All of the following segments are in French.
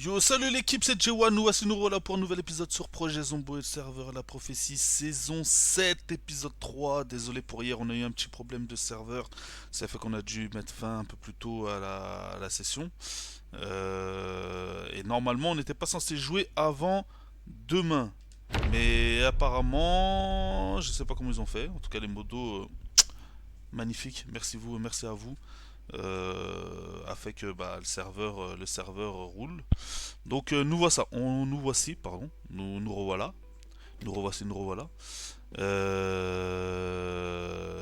Yo, salut l'équipe, c'est J1, nous voici nous voilà pour un nouvel épisode sur Projet Zombo et le serveur La Prophétie, saison 7, épisode 3. Désolé pour hier, on a eu un petit problème de serveur, ça fait qu'on a dû mettre fin un peu plus tôt à la session. Et normalement, on n'était pas censé jouer avant demain. Mais apparemment, je sais pas comment ils ont fait, en tout cas les modos, magnifiques, merci vous, merci à vous. A fait que bah, le serveur roule. Donc nous voici, pardon, nous revoilà, nous revoilà.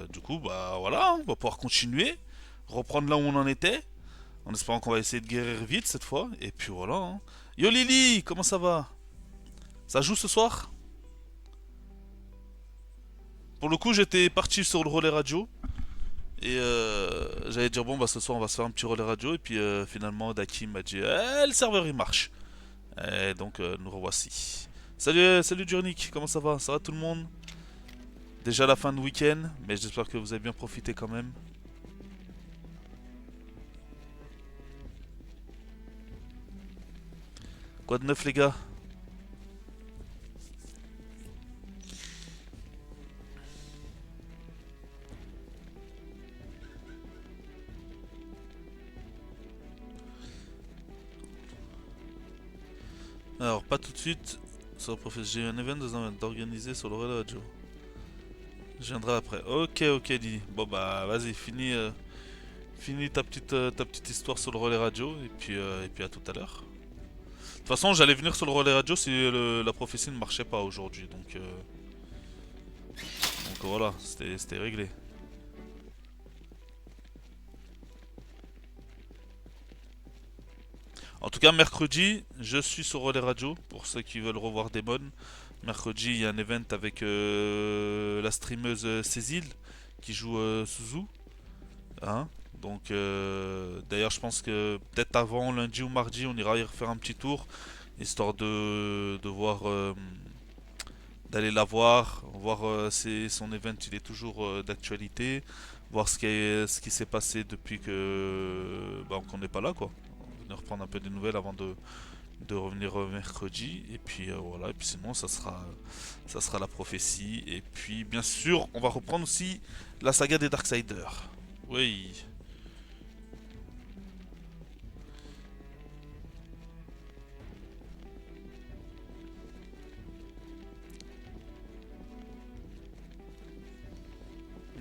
Du coup, bah voilà, on va pouvoir continuer, reprendre là où on en était, en espérant qu'on va essayer de guérir vite cette fois. Et puis voilà, hein. Yo Lily, comment ça va? Ça joue ce soir? Pour le coup, j'étais parti sur le relais radio. Et j'allais dire, bon, bah ce soir on va se faire un petit relais radio. Et puis finalement, Daki m'a dit, le serveur il marche. Et donc nous revoici. Salut Durnik, comment ça va? Ça va tout le monde? Déjà la fin de week-end, mais j'espère que vous avez bien profité quand même. Quoi de neuf les gars? Alors pas tout de suite. J'ai eu un event d'organiser sur le relais radio. Je viendrai après. Ok Didi. Bon bah vas-y, finis ta petite histoire sur le relais radio et puis à tout à l'heure. De toute façon, j'allais venir sur le relais radio si la prophétie ne marchait pas aujourd'hui, donc voilà, c'était réglé. En tout cas, mercredi, je suis sur relais radio pour ceux qui veulent revoir des mods. Mercredi, il y a un event avec la streameuse Cécile qui joue Suzu. Hein. Donc, d'ailleurs, je pense que peut-être avant lundi ou mardi, on ira y refaire un petit tour histoire de voir, d'aller la voir si son event il est toujours d'actualité, voir ce qui s'est passé depuis que bah, qu'on n'est pas là quoi. Venir prendre un peu des nouvelles avant de revenir mercredi et puis voilà et puis sinon ça sera la prophétie et puis bien sûr on va reprendre aussi la saga des Darksiders. Oui.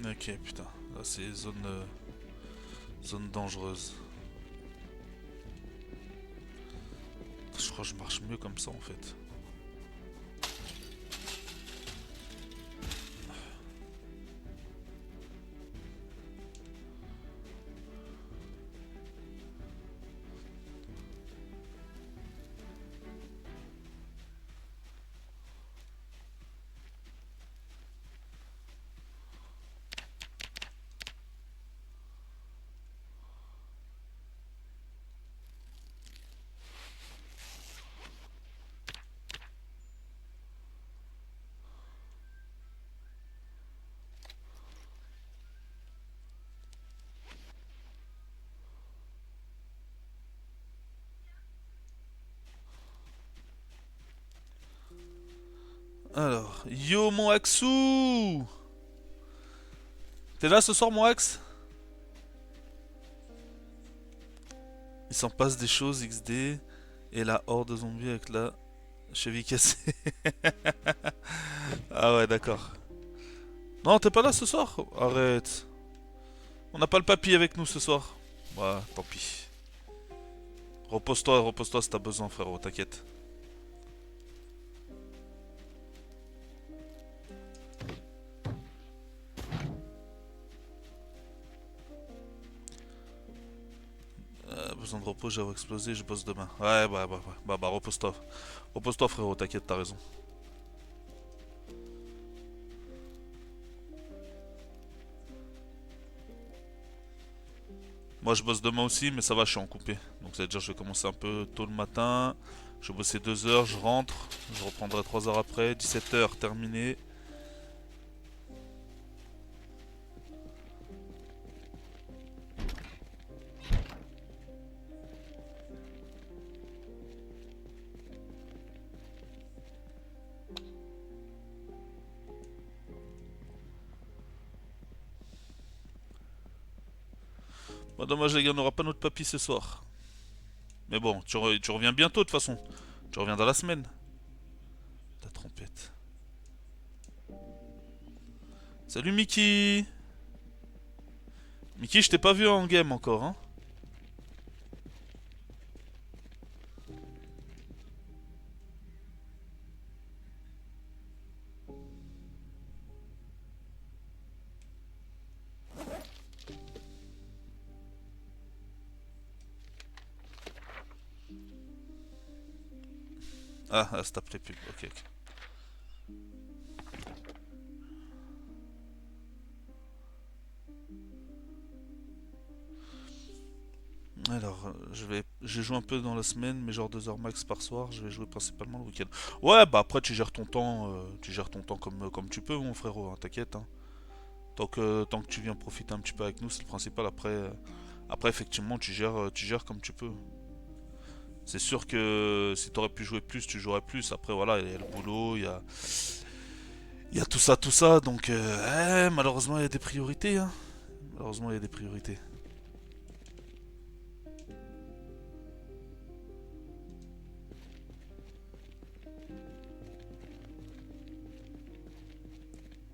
Ok, putain. Là, c'est zone dangereuse. Je crois que je marche mieux comme ça en fait. Alors, yo mon Axou! T'es là ce soir mon Axe? Il s'en passe des choses XD et la horde de zombies avec la cheville cassée. Ah ouais d'accord. Non t'es pas là ce soir? Arrête. On n'a pas le papy avec nous ce soir. Ouais, tant pis. Repose-toi si t'as besoin frérot, t'inquiète. Besoin de repos, j'ai explosé, je bosse demain. Ouais, bah, repose-toi. Repose-toi, frérot, t'inquiète, t'as raison. Moi, je bosse demain aussi, mais ça va, je suis en coupé. Donc, ça veut dire que je vais commencer un peu tôt le matin. Je vais bosser 2 heures, je rentre. Je reprendrai 3 heures après. 17 heures, terminé. Bah, dommage, les gars, on n'aura pas notre papy ce soir. Mais bon, tu reviens bientôt de toute façon. Tu reviens dans la semaine. Ta trompette. Salut Mickey. Mickey, je t'ai pas vu en game encore, hein. Ah, ça tape les pubs. Ok, ok. Alors, j'ai joué un peu dans la semaine, mais genre 2 heures max par soir. Je vais jouer principalement le week-end. Ouais, bah après tu gères ton temps comme tu peux, mon frérot. Hein, t'inquiète. Hein. Tant que tu viens profiter un petit peu avec nous, c'est le principal. Après effectivement, tu gères comme tu peux. C'est sûr que si t'aurais pu jouer plus, tu jouerais plus. Après voilà, il y a le boulot, il y a tout ça. Donc, malheureusement, il y a des priorités. Hein. Malheureusement, il y a des priorités.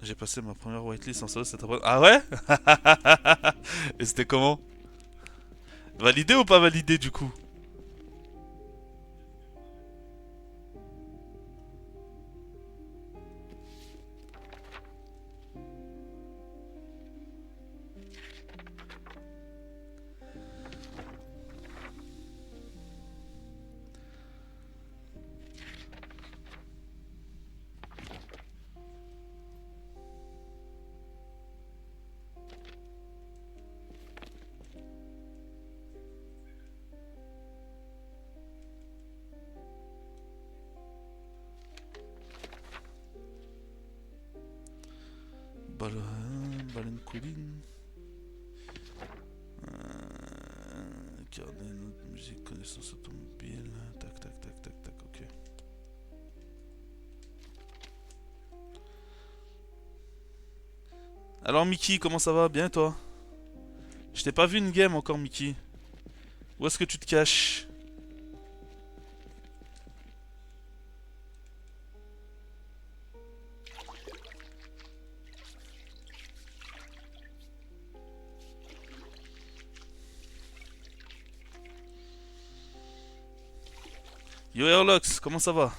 J'ai passé ma première whitelist en solo cet après-midi. Ah ouais? Et c'était comment? Validé ou pas validé du coup? Baleine couline. Carnet, note, musique, connaissance automobile. Tac, tac, tac, tac, tac, ok. Alors Mickey, comment ça va? Bien et toi? Je t'ai pas vu une game encore, Mickey. Où est-ce que tu te caches? Yo Airlox, comment ça va?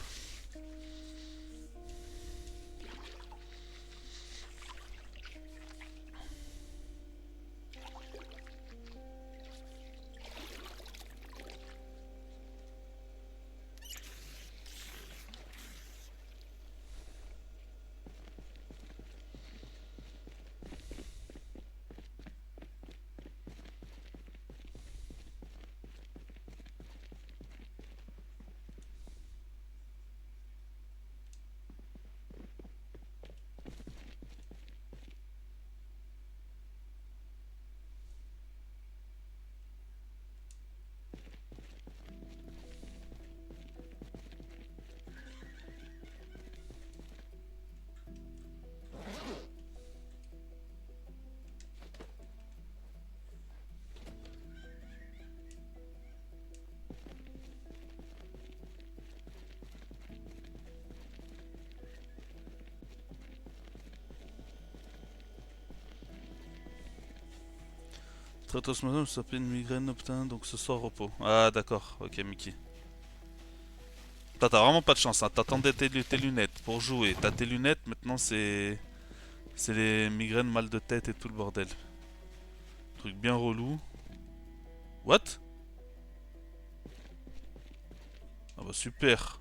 Très tôt ce matin, je s'appelle une migraine obtint, donc ce soir repos. Ah d'accord, ok Mickey. T'as vraiment pas de chance, hein. T'attendais tes lunettes pour jouer. T'as tes lunettes, maintenant c'est les migraines, mal de tête et tout le bordel. Truc bien relou. What? Ah bah super.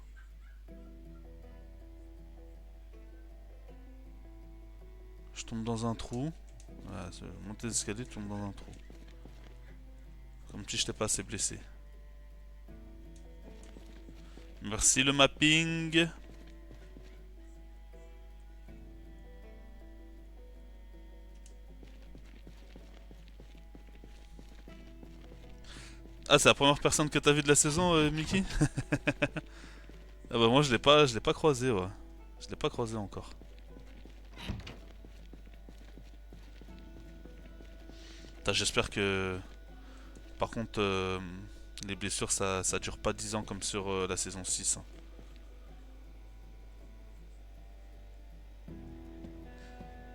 Je tombe dans un trou. Ouais, monter les escaliers, je tombe dans un trou. Comme si je t'ai pas assez blessé. Merci le mapping. Ah, c'est la première personne que t'as vue de la saison, Mickey? Ah bah moi je l'ai pas croisé, ouais. Je l'ai pas croisé encore. Putain, j'espère que Par contre, les blessures, ça dure pas 10 ans comme sur la saison 6, hein.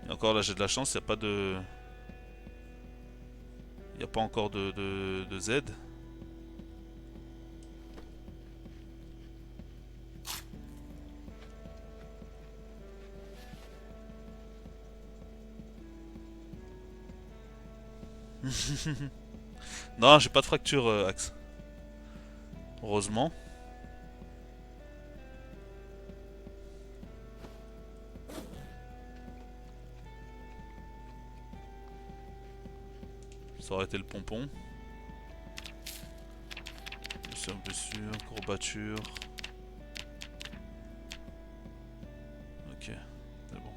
Et encore là, j'ai de la chance, il n'y a pas de. Il n'y a pas encore de Z. Non, j'ai pas de fracture, Axe. Heureusement. Ça aurait été le pompon. Blessure, courbature. Ok, c'est bon.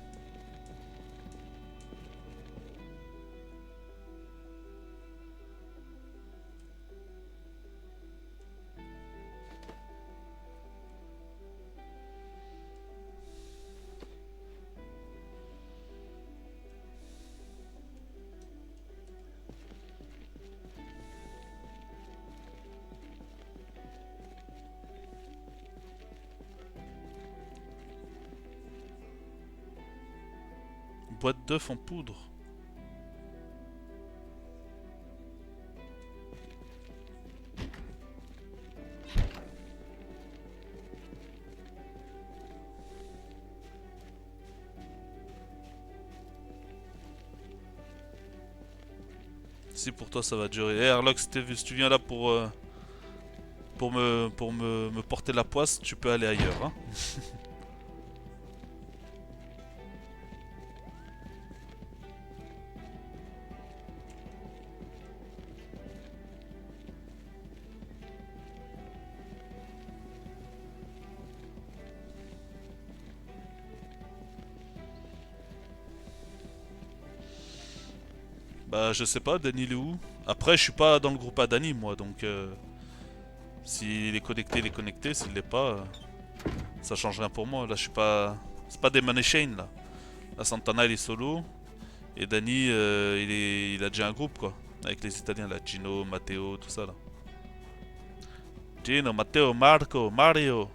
Boîte d'œufs en poudre. Si pour toi ça va durer. Eh Herlock, si tu viens là pour me porter la poisse, tu peux aller ailleurs, hein. Bah je sais pas, Danny il est où? Après je suis pas dans le groupe à Danny moi donc s'il est connecté, il est connecté, s'il l'est pas, ça change rien pour moi. Là je suis pas. C'est pas des money chain là. Là Santana il est solo et Danny il a déjà un groupe quoi. Avec les Italiens là, Gino, Matteo, tout ça là. Gino, Matteo, Marco, Mario.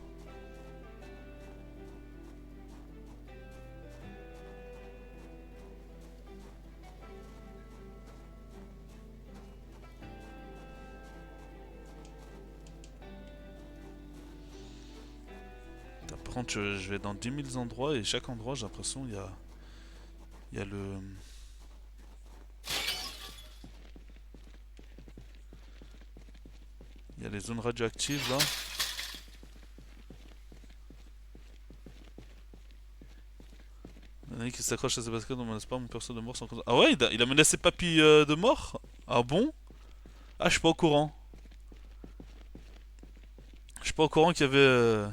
Par contre je vais dans 10 000 endroits et chaque endroit j'ai l'impression il y a le. Il y a les zones radioactives là. Il y en a qui s'accroche à ses baskets dans mon espoir, mon perso de mort sans cause. Ah ouais, il a menacé Papy de mort. Ah bon? Ah, je suis pas au courant. Je suis pas au courant qu'il y avait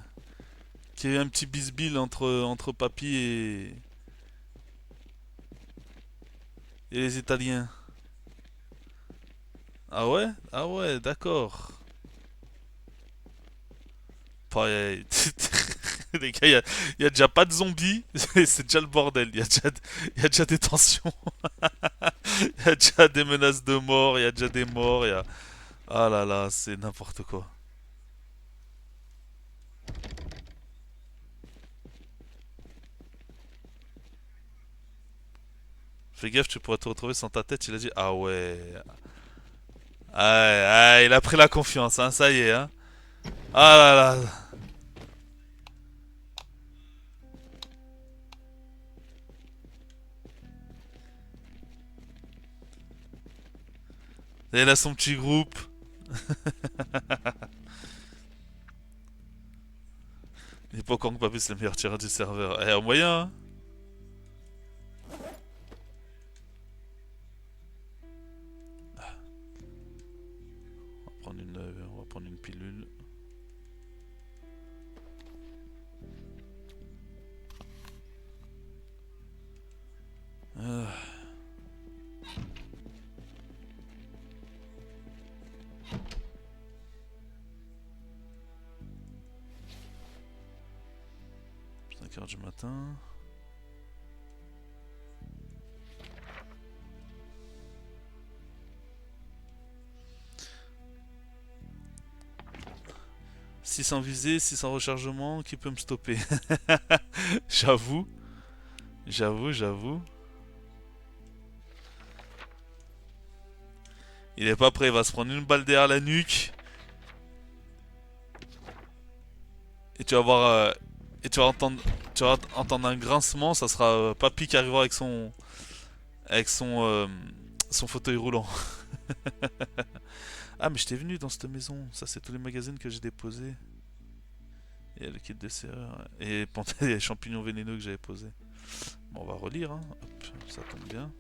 un petit bisbille entre Papy et les Italiens. Ah ouais? Ah ouais, d'accord. Pareil. Les gars, il y a déjà pas de zombies, c'est déjà le bordel. Il y a déjà des tensions, il y a déjà des menaces de mort, il y a déjà des morts, Ah là là, c'est n'importe quoi. Fais gaffe, tu pourrais te retrouver sans ta tête, il a dit. Ah ouais. Ah, ah, il a pris la confiance, hein, ça y est, hein. Ah là là. Et il a son petit groupe. Il est pas encore que Papy c'est le meilleur tireur du serveur. Eh, au moyen, hein. On va prendre une pilule. Ah, 5 heures du matin. 600 visées, 600 rechargements, qui peut me stopper? J'avoue, j'avoue. Il est pas prêt, il va se prendre une balle derrière la nuque. Et tu vas voir. Et tu vas entendre un grincement, ça sera Papy qui arrivera avec son fauteuil roulant. Ah, mais je t'ai venu dans cette maison. Ça, c'est tous les magazines que j'ai déposés. Il y a le kit de serrure. Et les champignons vénéneux que j'avais posés. Bon, on va relire, hein. Hop, ça tombe bien.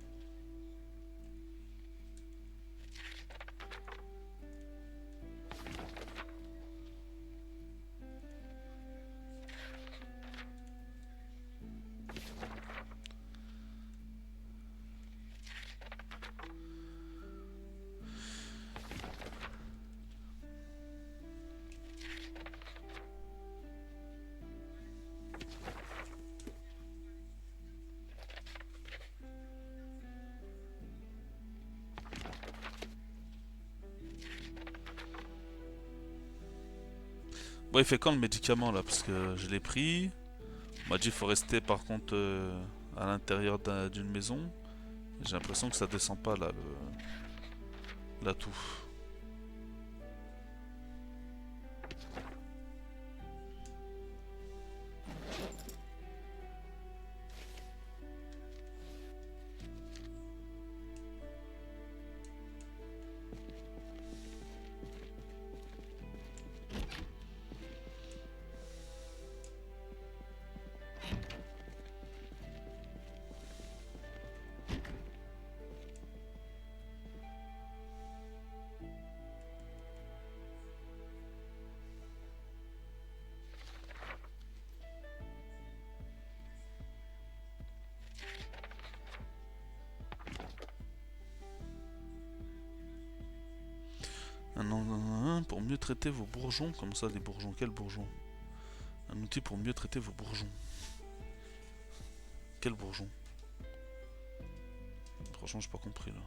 Bon, il fait quand le médicament là? Parce que je l'ai pris. On m'a dit qu'il faut rester par contre à l'intérieur d'une maison. J'ai l'impression que ça descend pas là, la toux. Pour mieux traiter vos bourgeons. Comme ça, des bourgeons. Quels bourgeons? Un outil pour mieux traiter vos bourgeons. Quels bourgeons? Franchement, j'ai pas compris là.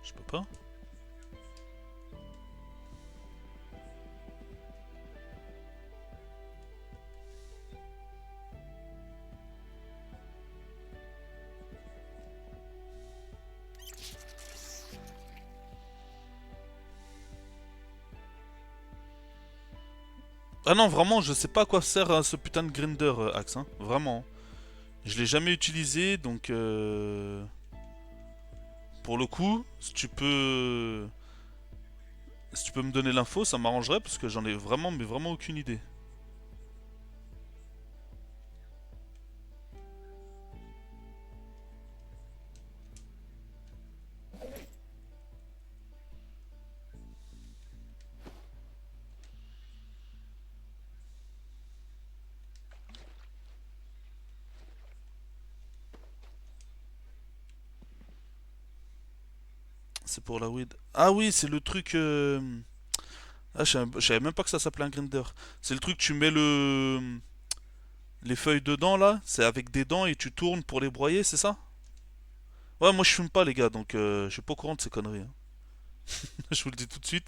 Je peux pas? Ah non, vraiment, je sais pas à quoi sert ce putain de grinder, Axe, hein. Vraiment. Je l'ai jamais utilisé, donc pour le coup, si tu peux me donner l'info, ça m'arrangerait parce que j'en ai vraiment, mais vraiment aucune idée. C'est pour la weed. Ah oui, c'est le truc. Ah, je savais même pas que ça s'appelait un grinder. C'est le truc, tu mets les feuilles dedans là, c'est avec des dents et tu tournes pour les broyer, c'est ça? Ouais, moi je fume pas les gars, donc je suis pas au courant de ces conneries, hein. Je vous le dis tout de suite.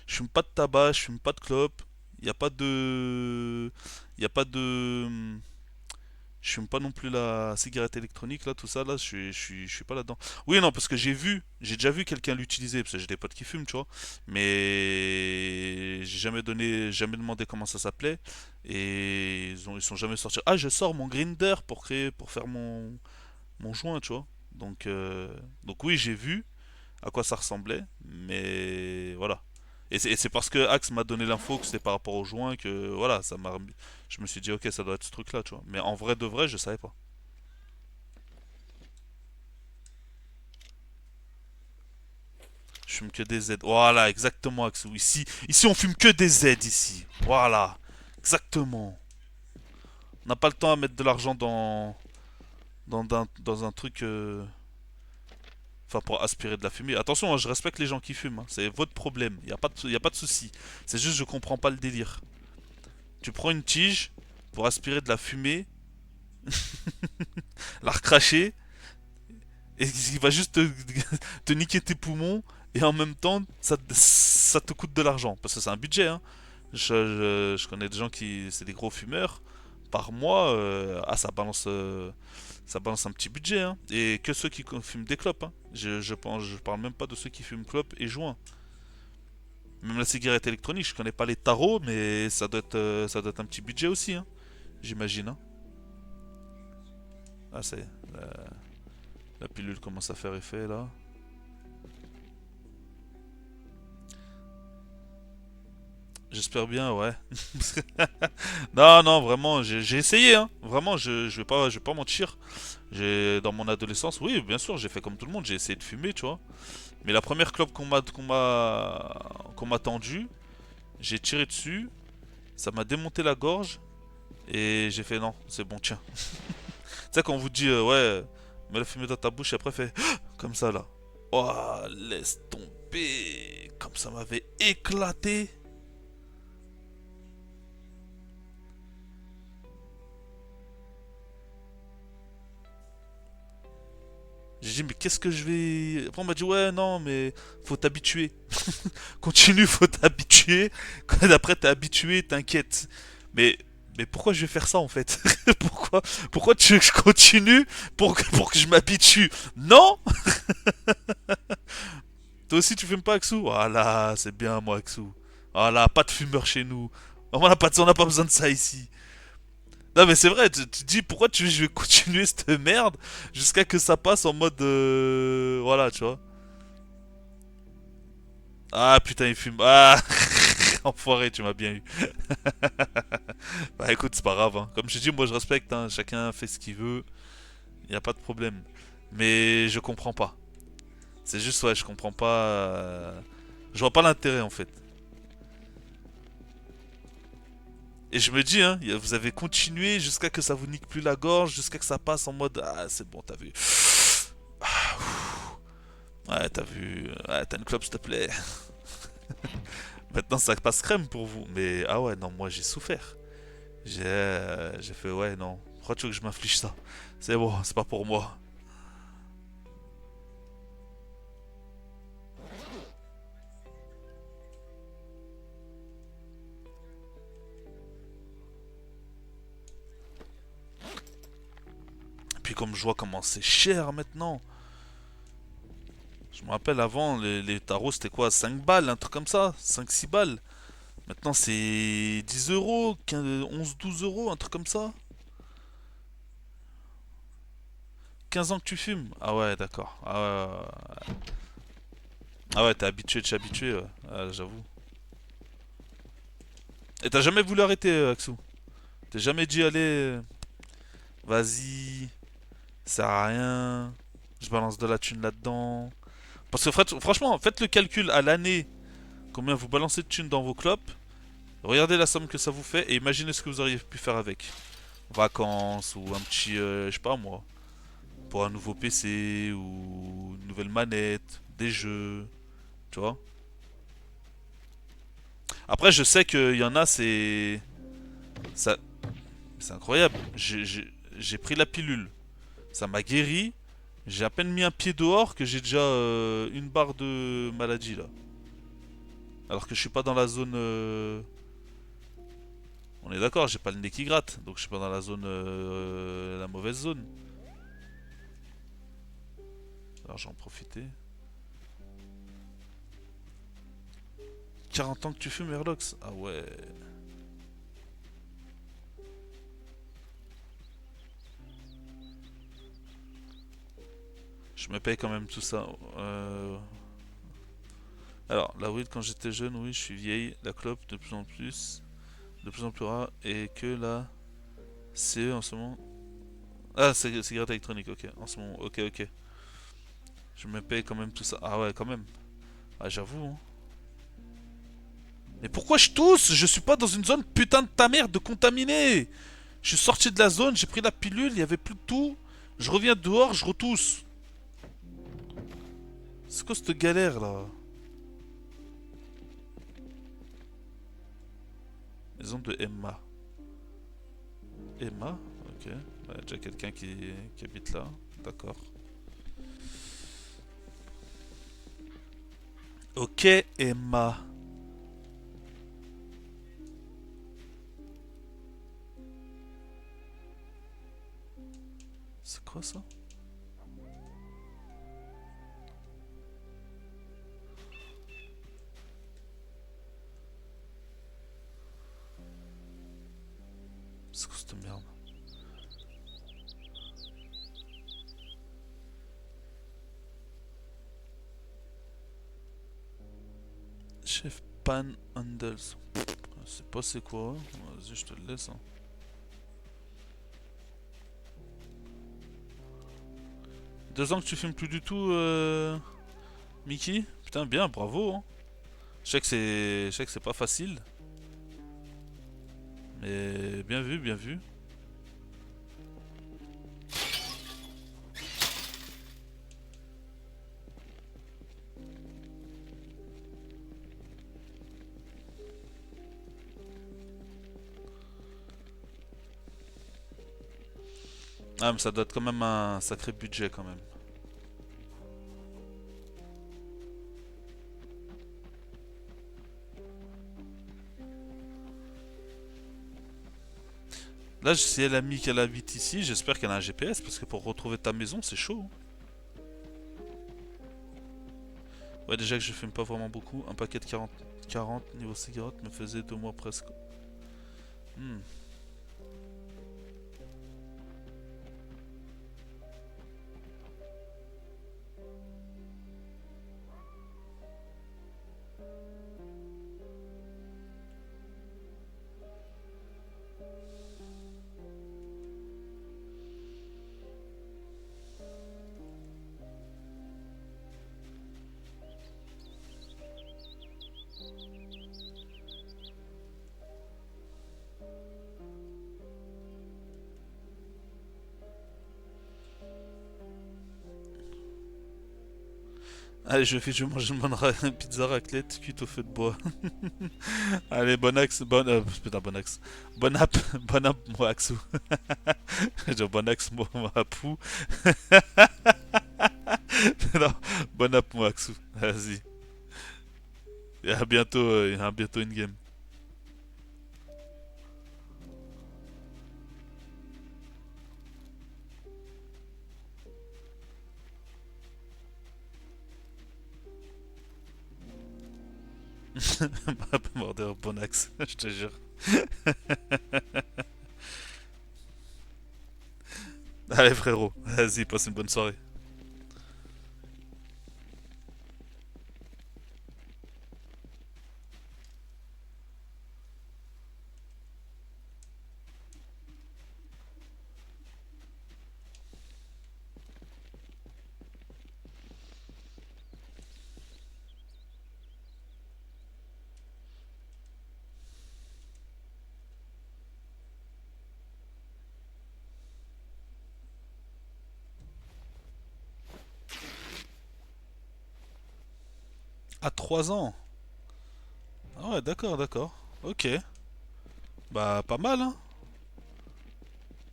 Je fume pas de tabac, je fume pas de clope. Il y a pas de. Il y a pas de. Je fume pas non plus la cigarette électronique, là, tout ça, là, je suis pas là-dedans. Oui, non, parce que j'ai déjà vu quelqu'un l'utiliser, parce que j'ai des potes qui fument, tu vois. Mais j'ai jamais demandé comment ça s'appelait. Et ils sont jamais sortis. Ah, je sors mon grinder pour faire mon joint, tu vois. Donc oui, j'ai vu à quoi ça ressemblait, mais voilà. Et c'est parce que Axe m'a donné l'info que c'était par rapport au joint que voilà, je me suis dit ok, ça doit être ce truc-là, tu vois. Mais en vrai de vrai, je savais pas. Je fume que des Z. Voilà, exactement, Axou. Ici, on fume que des Z ici. Voilà, exactement. On n'a pas le temps à mettre de l'argent dans un truc. Enfin, pour aspirer de la fumée. Attention, hein, je respecte les gens qui fument, hein. C'est votre problème. Y a pas de souci. C'est juste, je comprends pas le délire. Tu prends une tige pour aspirer de la fumée, la recracher, et il va juste te niquer tes poumons, et en même temps, ça te coûte de l'argent. Parce que c'est un budget, hein. Je connais des gens qui. C'est des gros fumeurs. Par mois, ça balance un petit budget, hein. Et que ceux qui fument des clopes, hein. Je parle même pas de ceux qui fument clopes et joints. Même la cigarette électronique, je connais pas les tarots, mais ça doit être un petit budget aussi, hein. J'imagine, hein. Ah, la pilule commence à faire effet là. J'espère bien, ouais. Non, non, vraiment, j'ai essayé, hein. Vraiment, je vais pas mentir. Dans mon adolescence, oui, bien sûr, j'ai fait comme tout le monde, j'ai essayé de fumer, tu vois. Mais la première clope qu'on m'a tendue, j'ai tiré dessus, ça m'a démonté la gorge et j'ai fait non, c'est bon, tiens. Tu sais, quand on vous dit, ouais, mets la fumée dans ta bouche et après fait comme ça là. Oh, laisse tomber. Comme ça m'avait éclaté. J'ai dit, mais qu'est-ce que je vais. Après, on m'a dit, ouais, non, mais faut t'habituer. Continue, faut t'habituer. Quand après t'es habitué, t'inquiète. Mais, mais pourquoi je vais faire ça en fait? pourquoi, pourquoi tu veux que je continue pour que je m'habitue? Non! Toi aussi, tu fumes pas, Axou? Voilà, c'est bien, moi, Axou. Voilà, pas de fumeur chez nous. On n'a pas besoin de ça ici. Non, mais c'est vrai, tu dis pourquoi je vais continuer cette merde jusqu'à que ça passe en mode. Voilà, tu vois. Ah putain, il fume. Ah! Enfoiré, tu m'as bien eu. Bah écoute, c'est pas grave, hein. Comme je dis, moi je respecte, hein. Chacun fait ce qu'il veut. Y a pas de problème. Mais je comprends pas. C'est juste, ouais, je comprends pas. Je vois pas l'intérêt en fait. Et je me dis, hein, vous avez continué jusqu'à que ça vous nique plus la gorge, jusqu'à que ça passe en mode ah, c'est bon, t'as vu. Ouais, t'as vu. Ouais, t'as une clope, s'il te plaît. Maintenant, ça passe crème pour vous. Mais ah ouais, non, moi j'ai souffert. J'ai fait ouais, non. Pourquoi tu veux que je m'inflige ça? C'est bon, c'est pas pour moi. Et puis comme je vois comment c'est cher maintenant. Je me rappelle avant, les tarots c'était quoi? 5 balles, un truc comme ça? 5 6 balles. Maintenant c'est 10 euros, 11 12 euros, un truc comme ça. 15 ans que tu fumes? Ah ouais, d'accord. Ah ouais, t'es habitué, tu es habitué, ouais. Ah, j'avoue. Et t'as jamais voulu arrêter, Axou? T'as jamais dit, allez, vas-y, ça sert à rien, je balance de la thune là-dedans. Parce que franchement, faites le calcul à l'année, combien vous balancez de thunes dans vos clopes, regardez la somme que ça vous fait et imaginez ce que vous auriez pu faire avec. Vacances ou un petit, je sais pas moi, pour un nouveau PC ou une nouvelle manette, des jeux, tu vois. Après, je sais qu'il y en a, ça, c'est incroyable. J'ai pris la pilule, ça m'a guéri. J'ai à peine mis un pied dehors que j'ai déjà une barre de maladie là. Alors que je suis pas dans la zone. On est d'accord, j'ai pas le nez qui gratte, donc je suis pas dans la zone, la mauvaise zone. Alors j'en profiter. 40 ans que tu fumes, Merlox? Ah ouais. Je me paye quand même tout ça. Alors, la weed quand j'étais jeune, oui, je suis vieille. La clope de plus en plus rare. Et que la CE en ce moment. Ah, c'est cigarette électronique, ok. En ce moment, ok, ok. Je me paye quand même tout ça. Ah ouais, quand même. Ah, j'avoue, hein. Mais pourquoi je tousse? Je suis pas dans une zone putain de ta mère de contaminé. Je suis sorti de la zone, j'ai pris la pilule, il y avait plus de tout. Je reviens dehors, je retousse. C'est quoi cette galère là? Maison de Emma. Emma? Ok. Il y a déjà quelqu'un qui habite là. D'accord. Ok, Emma. C'est quoi ça? C'est quoi cette merde? Chef Pan Handles. Je sais pas c'est quoi. Vas-y, je te le laisse, hein. 2 ans que tu filmes plus du tout, Mickey? Putain, bien, bravo, hein. Je sais que c'est pas facile, mais bien vu, bien vu. Ah, mais ça doit être quand même un sacré budget quand même. Là, si elle a mis qu'elle habite ici, j'espère qu'elle a un GPS parce que pour retrouver ta maison, c'est chaud, hein. Ouais, déjà que je fume pas vraiment beaucoup, un paquet de 40 niveau cigarette me faisait 2 mois presque. Hmm. Allez, je vais manger une bonne pizza raclette cuite au feu de bois. Allez, bon axe, putain, bon axe. Bon app, moi, Axou. Je dis bon axe, moi, Apou. Non, bon app, moi, Axou. Vas-y. Et à bientôt in game. Mordeur, bon axe, je te jure. Allez, frérot, vas-y, passe une bonne soirée. À 3 ans. Ah ouais, d'accord, d'accord. Ok. Bah, pas mal, hein.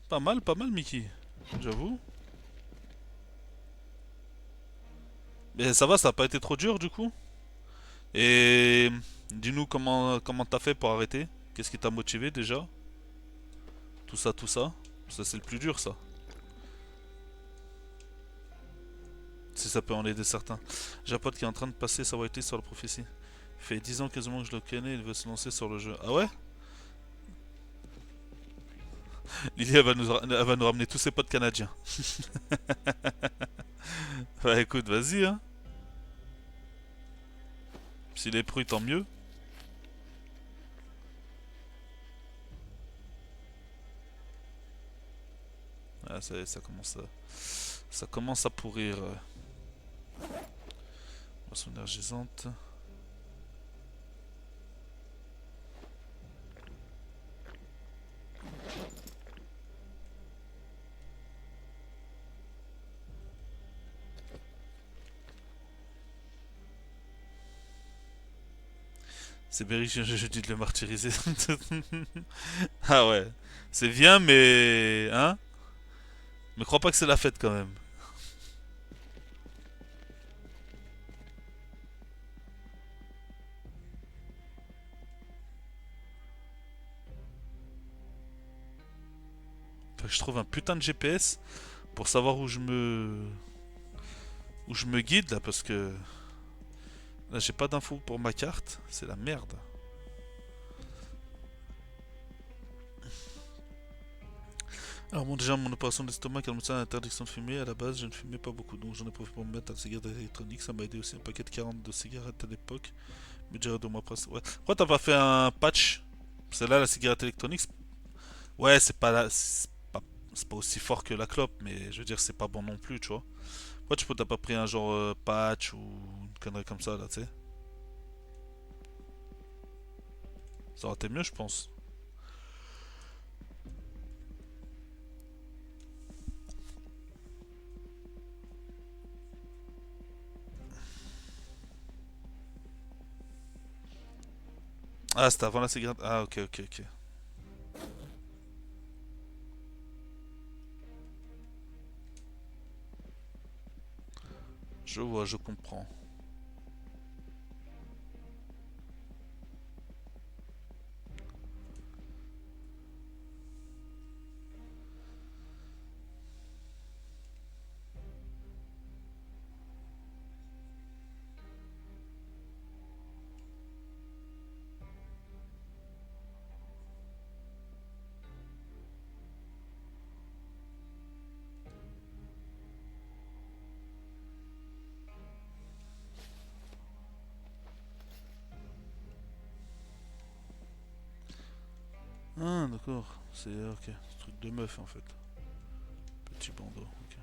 Pas mal, Mickey. J'avoue. Mais ça va, ça a pas été trop dur, du coup. Et dis-nous comment t'as fait pour arrêter? Qu'est-ce qui t'a motivé déjà? Tout ça, tout ça. Ça, c'est le plus dur, ça. Si ça peut en aider certains. J'ai un pote qui est en train de passer sa whitelist sur la prophétie. Il fait 10 ans quasiment que je le connais, il veut se lancer sur le jeu. Ah ouais? Lily, elle va nous ramener tous ses potes canadiens. Bah écoute, vas-y, hein. S'il est pris, tant mieux. Ah, ça commence à pourrir. Boisson énergisante. C'est Berry, je dis de le martyriser. Ah ouais. C'est bien, mais... Hein? Mais crois pas que c'est la fête quand même. Faut que je trouve un putain de GPS pour savoir où je me guide là, parce que là j'ai pas d'infos pour ma carte. C'est la merde. Alors bon, déjà mon opération d'estomac calme ça l'interdiction de fumer. À la base je ne fumais pas beaucoup, donc j'en ai profité pour me mettre à la cigarette électronique. Ça m'a aidé aussi un paquet de 40 de cigarettes à l'époque. Mais déjà 2 mois après. Ouais. Pourquoi t'as pas fait un patch? C'est là la cigarette électronique. Ouais, c'est pas aussi fort que la clope, mais je veux dire c'est pas bon non plus, tu vois. Pourquoi tu t'as pas pris un genre patch ou une connerie comme ça là, tu sais? Ça aurait été mieux, je pense. Ah, c'était avant la cigarette. Ah, ok, ok, ok. Je vois, je comprends. Ah, d'accord. C'est ok. C'est truc de meuf en fait. Petit bandeau. Ok.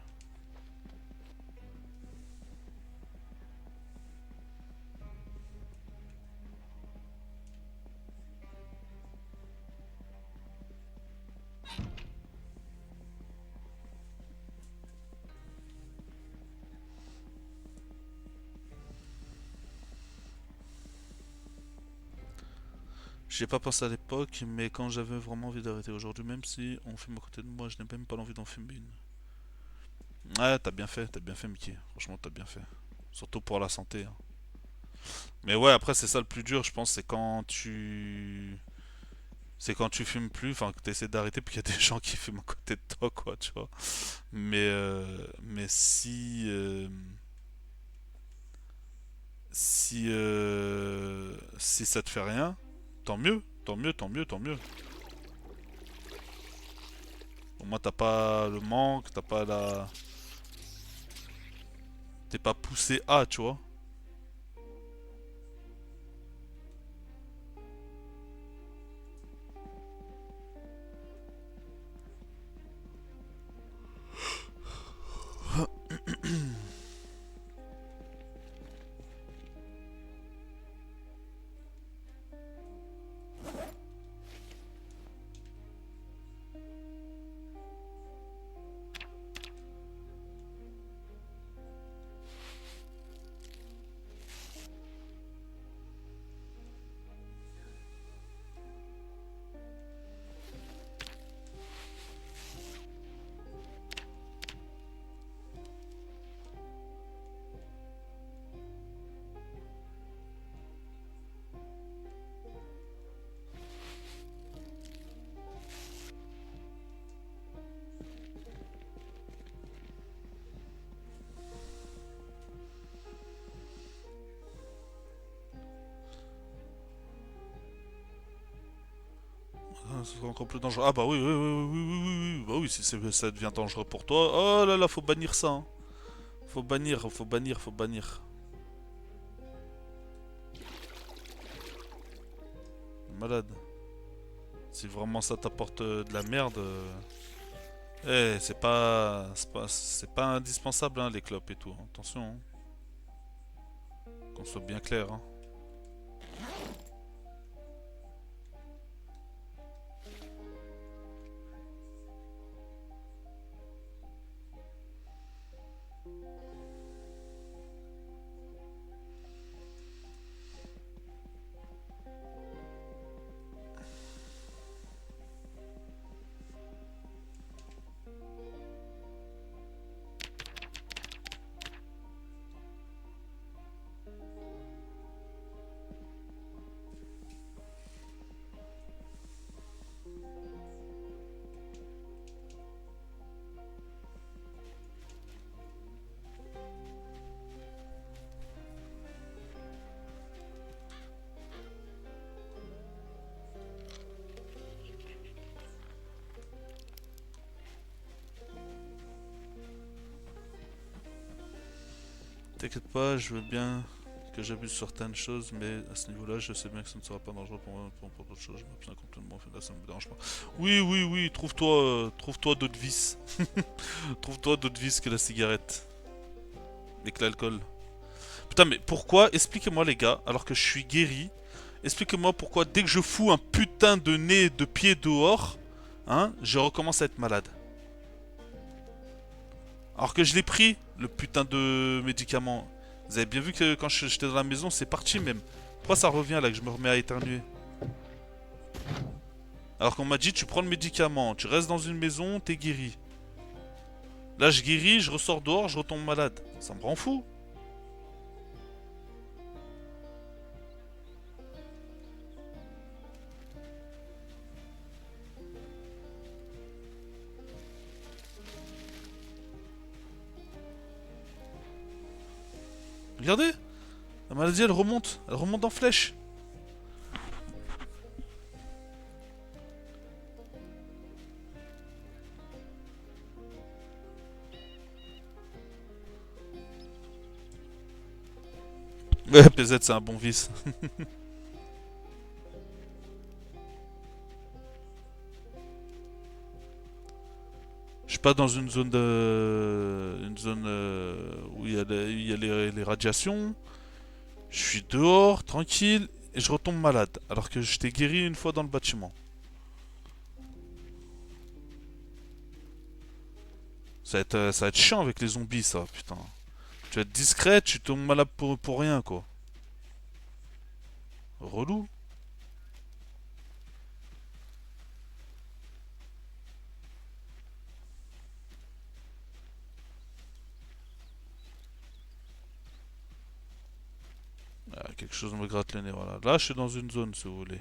J'y ai pas pensé à l'époque, mais quand j'avais vraiment envie d'arrêter aujourd'hui, même si on fume à côté de moi, je n'ai même pas l'envie d'en fumer une. Ouais, t'as bien fait, Mickey. Franchement, t'as bien fait. Surtout pour la santé, hein. Mais ouais, après, c'est ça le plus dur, je pense, c'est quand tu fumes plus, enfin, que t'essaies d'arrêter, puis qu'il y a des gens qui fument à côté de toi, quoi, tu vois. Mais si ça te fait rien, tant mieux, tant mieux, tant mieux, tant mieux. Au moins, t'as pas le manque, t'es pas poussé à, tu vois. Ah, ça sera encore plus dangereux. Ah bah oui, oui, oui, oui, oui, oui, oui, oui. Bah oui, si ça devient dangereux pour toi. Oh là là, faut bannir ça, hein. Faut bannir, faut bannir, faut bannir. Malade. Si vraiment ça t'apporte de la merde. C'est pas indispensable hein, les clopes et tout. Hein. Attention, hein. Qu'on soit bien clair. Hein. T'inquiète pas, je veux bien que j'abuse certaines choses, mais à ce niveau-là, je sais bien que ça ne sera pas dangereux pour moi pour d'autres choses. Je m'abstiens complètement, là, ça me dérange pas. Oui, oui, oui, trouve-toi d'autres vices. Trouve-toi d'autres vices que la cigarette et que l'alcool. Putain, mais pourquoi, expliquez-moi les gars, alors que je suis guéri, expliquez-moi pourquoi dès que je fous un putain de nez de pied dehors, hein, je recommence à être malade. Alors que je l'ai pris, le putain de médicament. Vous avez bien vu que quand j'étais dans la maison, c'est parti même. Pourquoi ça revient là que je me remets à éternuer? Alors qu'on m'a dit, tu prends le médicament, tu restes dans une maison, t'es guéri. Là, je guéris, je ressors dehors, je retombe malade. Ça me rend fou. Regardez, la maladie elle remonte en flèche. Ouais, PZ, c'est un bon vice. Je suis pas dans une zone où il y a les radiations. Je suis dehors, tranquille, et je retombe malade. Alors que j'étais guéri une fois dans le bâtiment. Ça va être chiant avec les zombies, ça, putain. Tu vas être discret, tu tombes malade pour rien, quoi. Relou. Ah, quelque chose me gratte le nez, voilà. Là, je suis dans une zone, si vous voulez.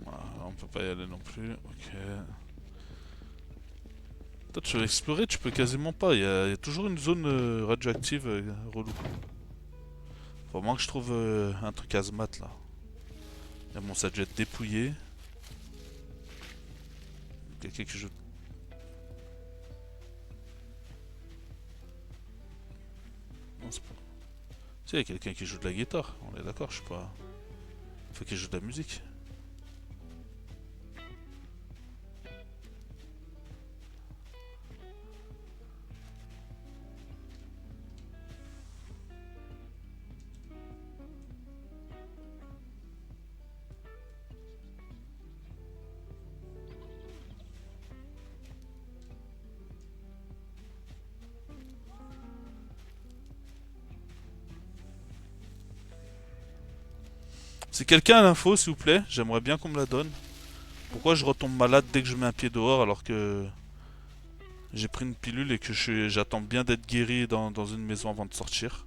Voilà, on peut pas y aller non plus. Ok. Toi, tu veux explorer, tu peux quasiment pas. Il y a toujours une zone radioactive relou. Faut moins que je trouve un truc à se mettre là. Et bon, ça a dû être dépouillé. Quelqu'un qui joue. Non, c'est pas. Si, il y a quelqu'un qui joue de la guitare, on est d'accord, je sais pas. Faut qu'il joue de la musique. Si quelqu'un a l'info, s'il vous plaît, j'aimerais bien qu'on me la donne. Pourquoi je retombe malade dès que je mets un pied dehors alors que j'ai pris une pilule et que j'attends bien d'être guéri dans une maison avant de sortir?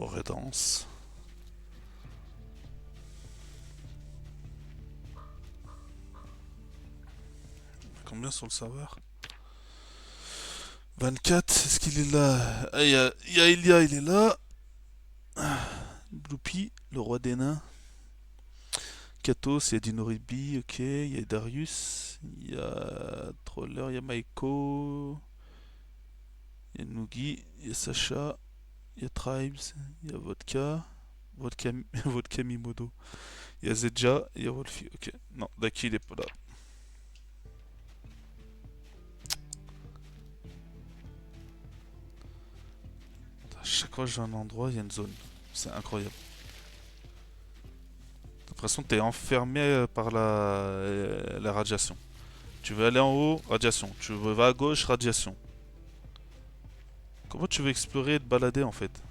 Forêt dense. Combien sur le serveur? 24, est-ce qu'il est là? Ah, il y a Elia, il est là. Bloopy, le roi des nains. Katos, il y a Dinoribi, ok. Il y a Darius, il y a Troller, il y a Maiko, il y a Nugi, il y a Sacha, il y a Tribes, il y a Vodka, Vodka Mimodo. Il y a Zedja, il y a Wolfie, ok. Non, Daki il est pas là. À chaque fois que je vais à un endroit, il y a une zone. C'est incroyable. T'as l'impression que t'es enfermé par la radiation. Tu veux aller en haut, radiation. Tu veux va à gauche, radiation. Comment tu veux explorer et te balader en fait?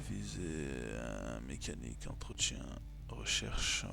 Viser, mécanique, entretien, recherche. Ouais.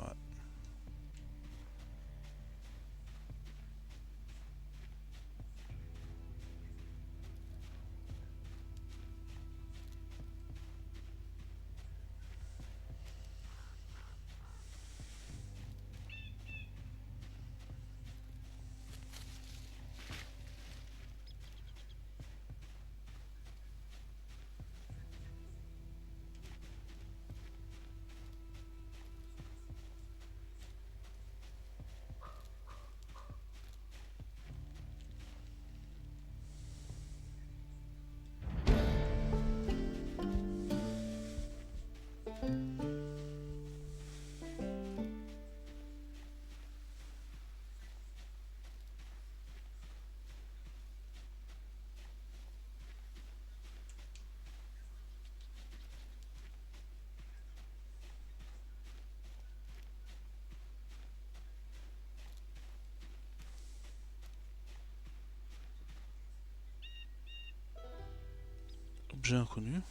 Objet inconnu.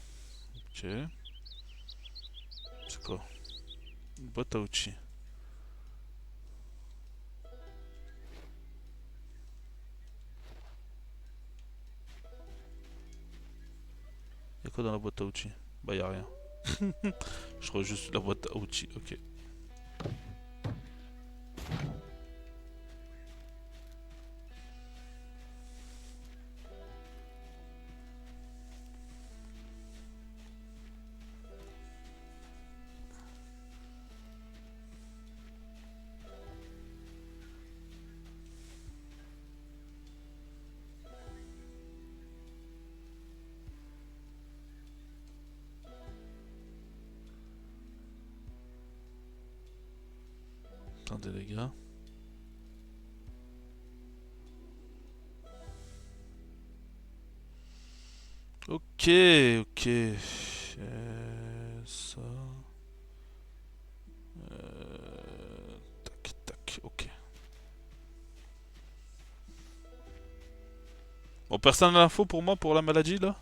Ok. C'est quoi? Une boîte à outils. Y'a quoi dans la boîte à outils? Bah y'a rien. Je crois juste la boîte à outils, ok. Attendez les gars. Ok, ok. Ça. Tac, tac, ok. Bon, personne n'a l'info pour moi pour la maladie là?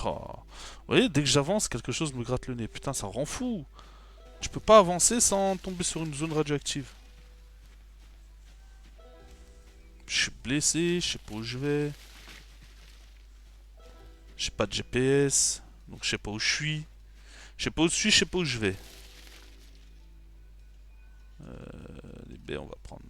Oh. Vous voyez, dès que j'avance, quelque chose me gratte le nez. Putain, ça rend fou. Je peux pas avancer sans tomber sur une zone radioactive. Je suis blessé, je sais pas où je vais. J'ai pas de GPS, donc je sais pas où je suis. Je sais pas où je suis, je sais pas où je vais. Les baies, on va prendre.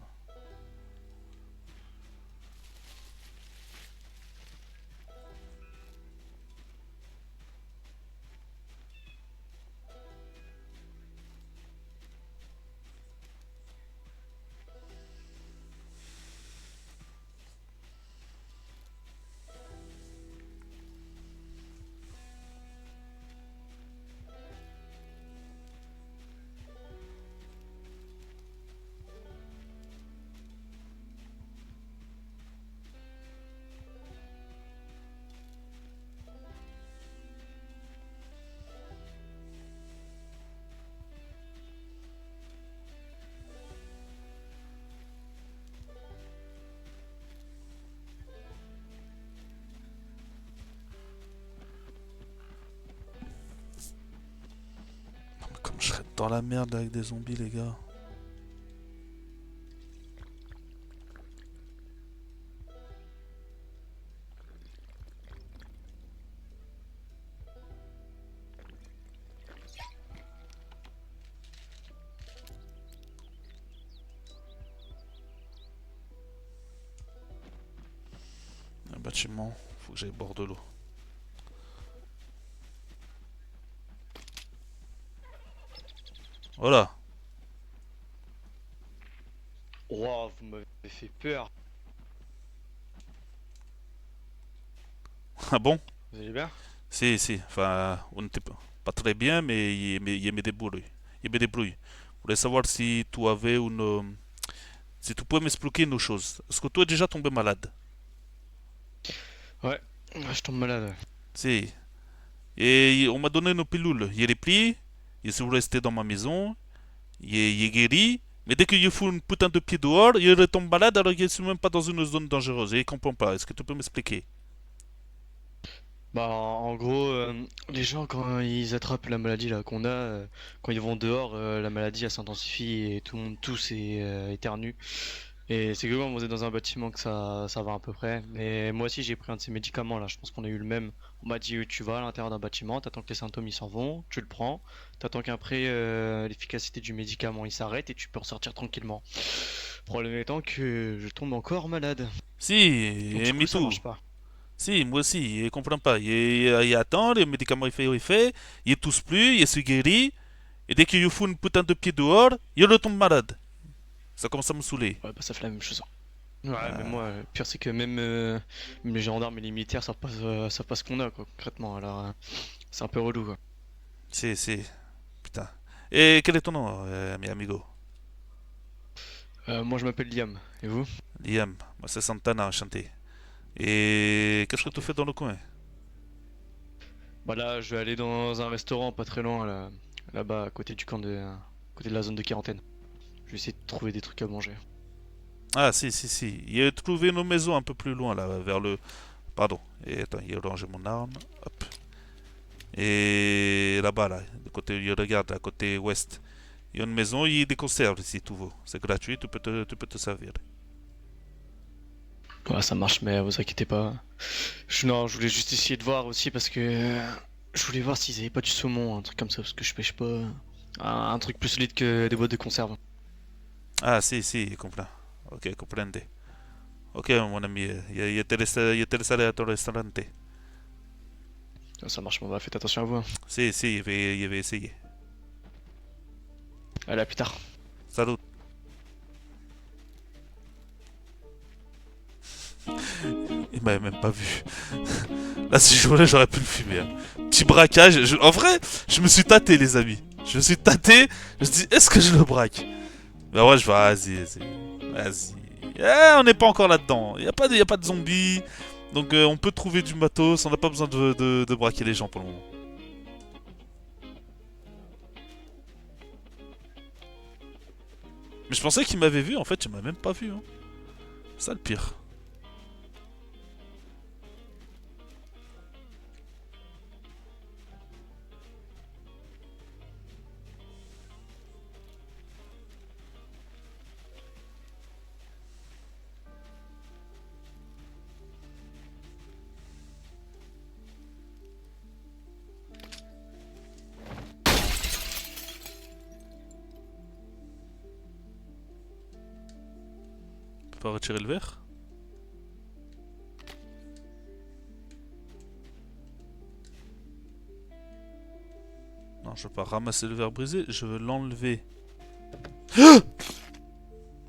dans la merde avec des zombies, les gars. Un bâtiment, faut que j'aille bord de l'eau. Voilà. Wow, vous m'avez fait peur. Ah bon? Vous allez bien? Si, si. Enfin, on n'était pas très bien, mais il me débrouille. Il me débrouille. Je voulais savoir si tu avais une... si tu pouvais m'expliquer une chose. Est-ce que tu es déjà tombé malade? Ouais, je tombe malade. Si. Et on m'a donné une pilule. Il est pris. Il est resté dans ma maison. Il est guéri. Mais dès qu'il fout une putain de pied dehors, il retombe malade alors qu'il ne même pas dans une zone dangereuse. Et il comprend pas. Est-ce que tu peux m'expliquer? Bah, en gros, les gens, quand ils attrapent la maladie là qu'on a, quand ils vont dehors, la maladie elle s'intensifie et tout le monde tousse et éternue. Et c'est que quand vous êtes dans un bâtiment que ça va à peu près. Mais moi aussi, j'ai pris un de ces médicaments là. Je pense qu'on a eu le même. On m'a dit, tu vas à l'intérieur d'un bâtiment, t'attends que les symptômes ils s'en vont, tu le prends, t'attends qu'après l'efficacité du médicament il s'arrête et tu peux ressortir tranquillement. Problème étant que je tombe encore malade. Si, Donc et du coup, me ça tout. marche pas. Si, moi aussi, il comprend pas. Il attend, les médicaments il fait, il tousse plus, il se guérit, et dès qu'il fout une putain de pied dehors, il retombe malade. Ça commence à me saouler. Ouais, bah ça fait la même chose. Ouais, mais moi, Ah, le pire c'est que même les gendarmes et les militaires savent pas ce qu'on a, quoi, concrètement. Alors, c'est un peu relou, quoi. si, putain. Et quel est ton nom, mi amigo? Moi, je m'appelle Liam. Et vous? Liam, moi c'est Santana, enchanté. Et qu'est-ce que tu Enchanté. fais dans le coin? Bah là, je vais aller dans un restaurant pas très loin, là-bas, à côté du à côté de la zone de quarantaine. Je vais essayer de trouver des trucs à manger. Ah, si. Il a trouvé une maison un peu plus loin, là, vers le... Pardon. Et attends, il a rangé mon arme. Hop. Et là-bas, là, de côté, il regarde, à côté ouest. Il y a une maison, il y a des conserves si tu veux. C'est gratuit, tu peux te servir. Ouais, ça marche, mais vous inquiétez pas. Non, je voulais juste essayer de voir aussi parce que je voulais voir s'ils avaient pas du saumon, un truc comme ça, parce que je pêche pas. Un truc plus solide que des boîtes de conserve. Ah, si, comprends. Ok, comprende. Ok, mon ami, il te laisse aller à ton restaurante. Ah, ça marche, bon, bah faites attention à vous, hein. Si, il va essayer. Allez, à plus tard. Salut. Il m'avait même pas vu. Là, si je voulais, j'aurais pu le fumer, hein. Petit braquage. En vrai, je me suis tâté, les amis. Je me suis tâté. Je me suis dit, est-ce que je le braque? Bah ouais, je vais, vas-y. Eh, on n'est pas encore là-dedans. Y a pas de zombies. Donc on peut trouver du matos. On n'a pas besoin de braquer les gens pour le moment. Mais je pensais qu'il m'avait vu. En fait, il m'a même pas vu, hein. C'est ça le pire. On peut pas retirer le verre? Non, je veux pas ramasser le verre brisé. Je veux l'enlever.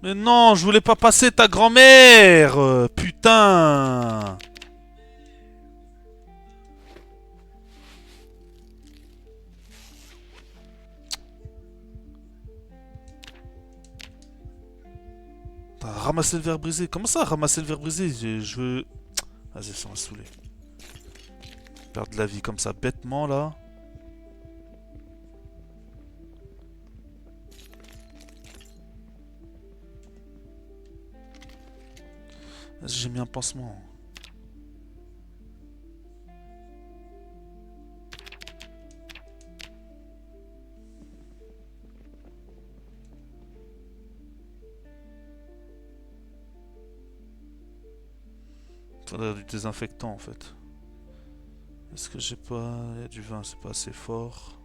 Mais non, je voulais pas passer ta grand-mère. Putain. T'as ramassé le verre brisé. Comment ça, ramasser le verre brisé? Je veux... Vas-y, ça m'a saoulé. Perdre la vie comme ça bêtement là. Vas-y, j'ai mis un pansement. Faudrait du désinfectant en fait. Est-ce que j'ai pas. Il y a du vin, c'est pas assez fort.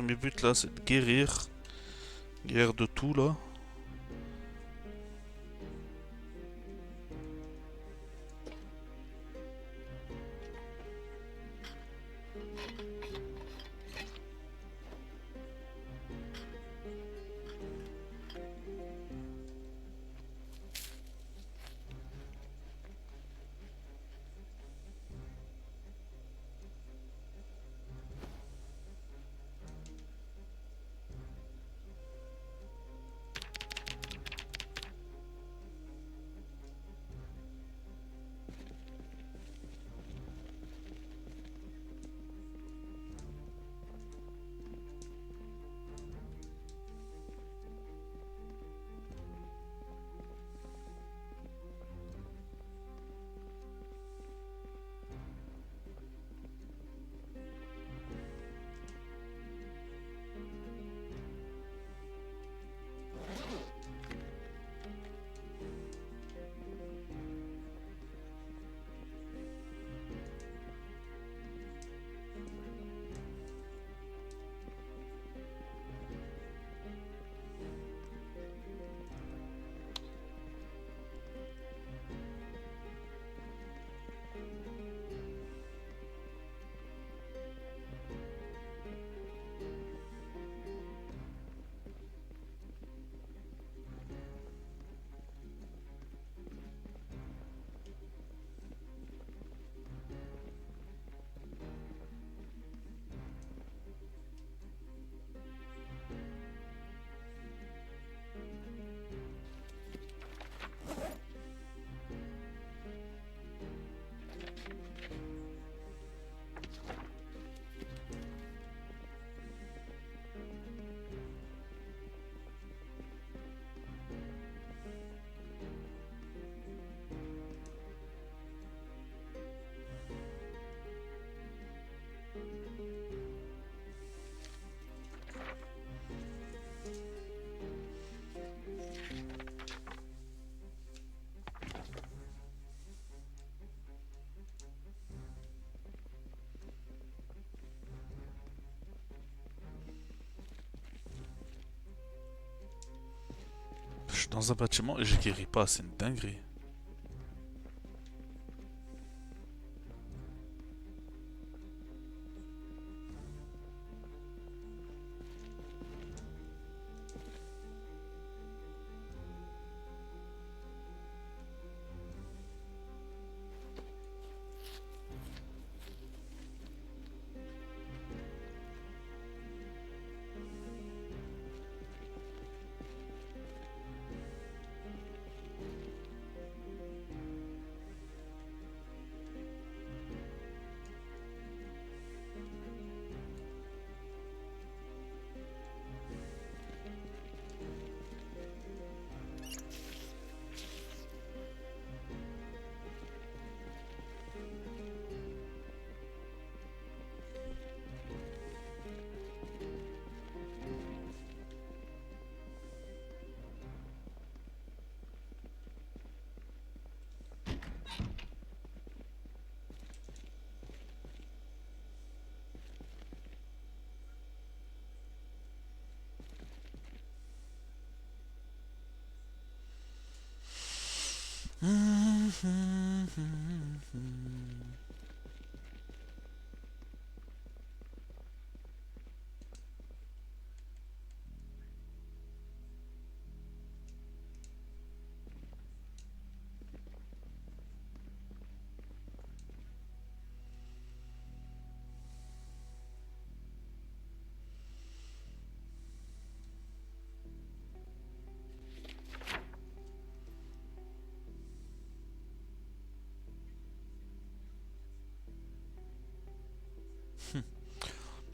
Premier but là, c'est de guérir. Guérir de tout là. Dans un bâtiment et je guéris pas, c'est une dinguerie.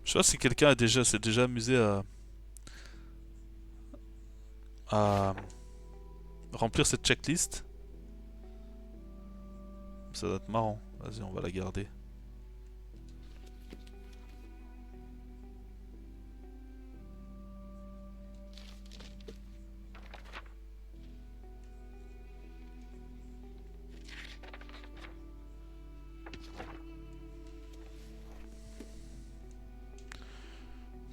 Je sais pas si quelqu'un s'est déjà amusé à remplir cette checklist. Ça doit être marrant. Vas-y, on va la garder.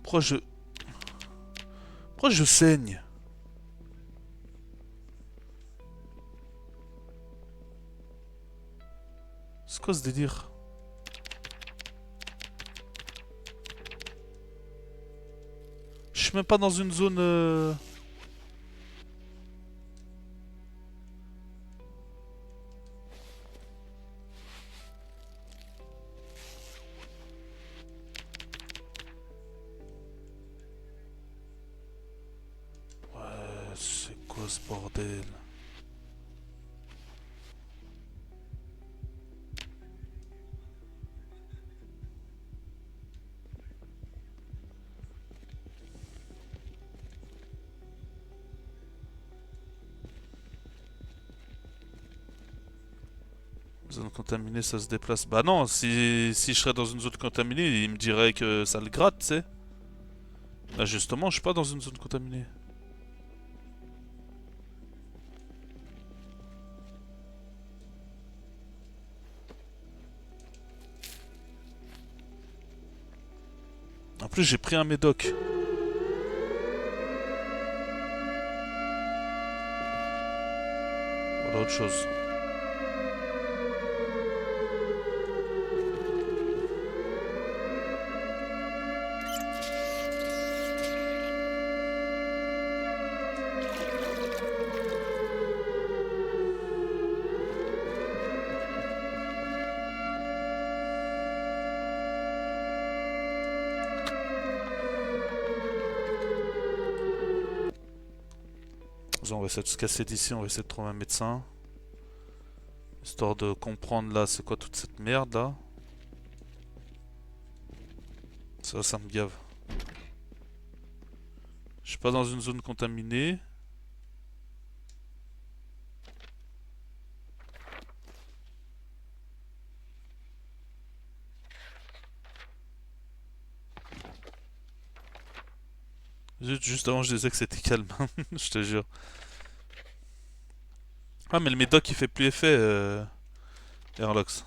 Pourquoi je... Pourquoi je saigne? C'est quoi ce délire? Je suis même pas dans une zone... C'est quoi ce bordel? Zone contaminée, ça se déplace. Bah non, si je serais dans une zone contaminée, il me dirait que ça le gratte, tu sais. Bah justement, je suis pas dans une zone contaminée. En plus, j'ai pris un médoc. Voilà autre chose. On va essayer de se casser d'ici, on va essayer de trouver un médecin. Histoire de comprendre là, c'est quoi toute cette merde là. Ça me gave. Je suis pas dans une zone contaminée. Zut, juste avant, je disais que c'était calme. Je te jure. Ah, mais le médoc il fait plus effet, Airlox.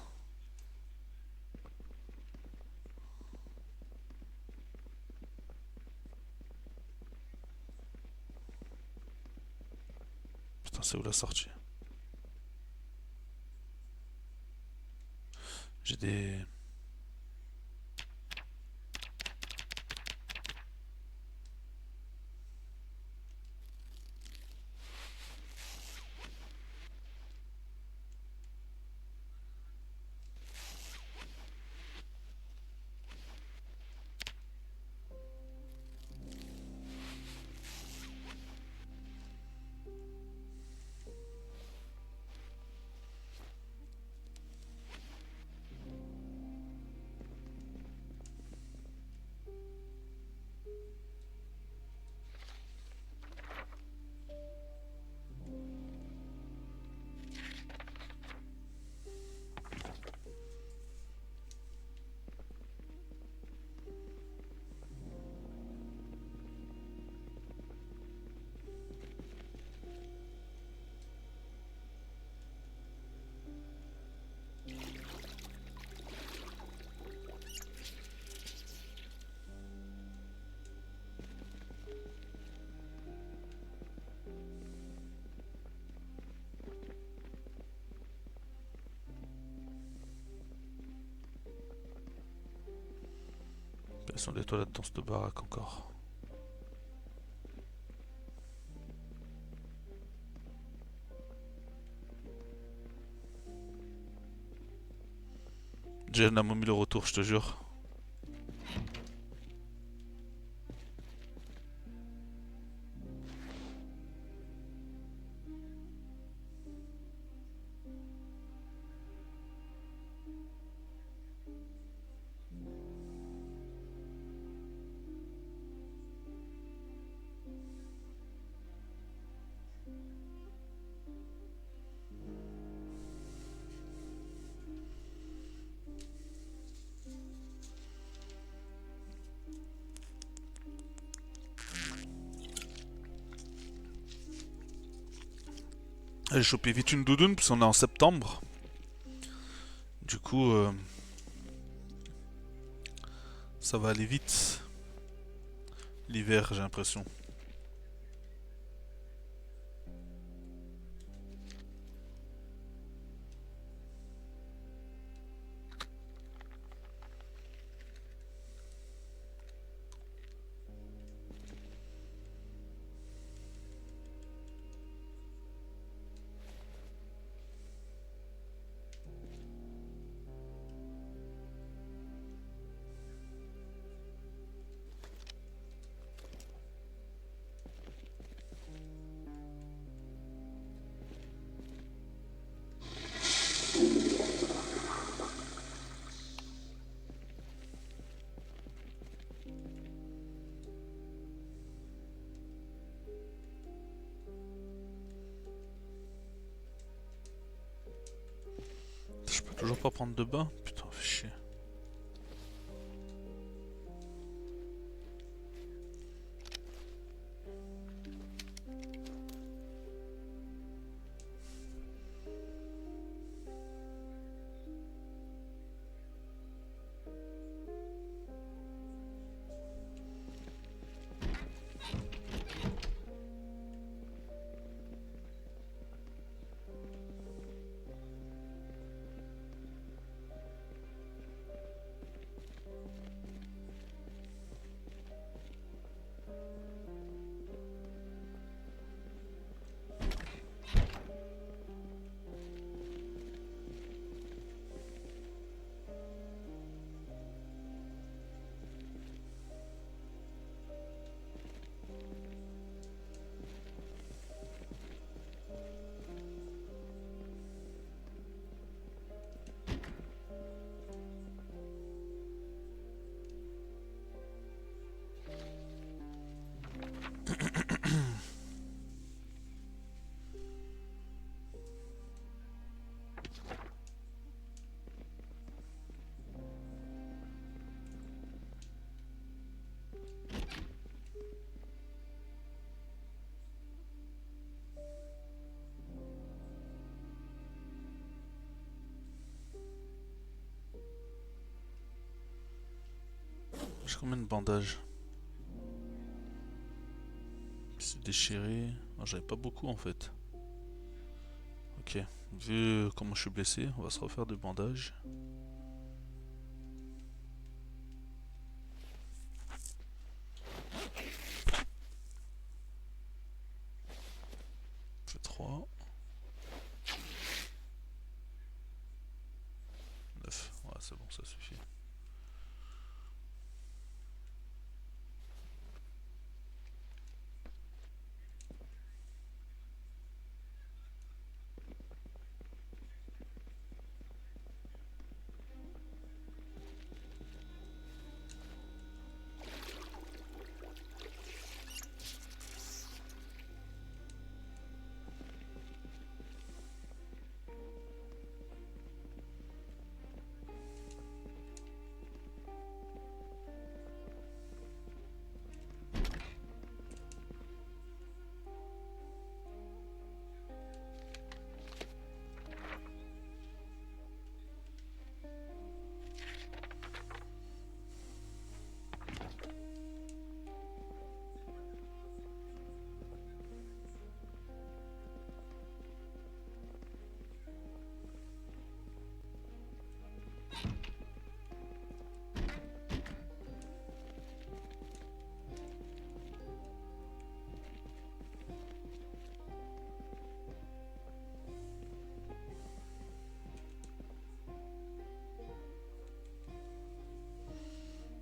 c'est où la sortie? J'ai des... Quelles sont des toilettes dans cette baraque encore? Jen a mis le retour, je te jure. Allez, choper vite une doudoune, parce qu'on est en septembre. Du coup, ça va aller vite. L'hiver, j'ai l'impression. Je peux toujours pas prendre de bain? Putain, fais chier. J'ai combien de bandages? C'est déchiré. Ah, j'avais pas beaucoup en fait. Ok. Vu comment je suis blessé, on va se refaire du bandage. Fait 3. 9. Ouais, c'est bon, ça suffit.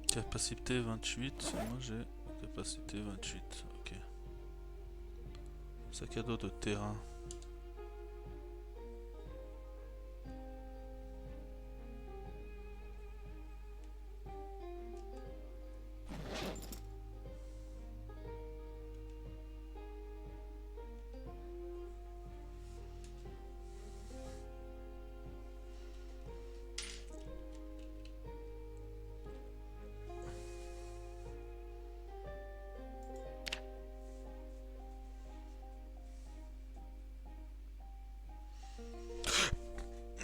Capacité 28, moi j'ai capacité 28, ok. Sac à dos de terrain.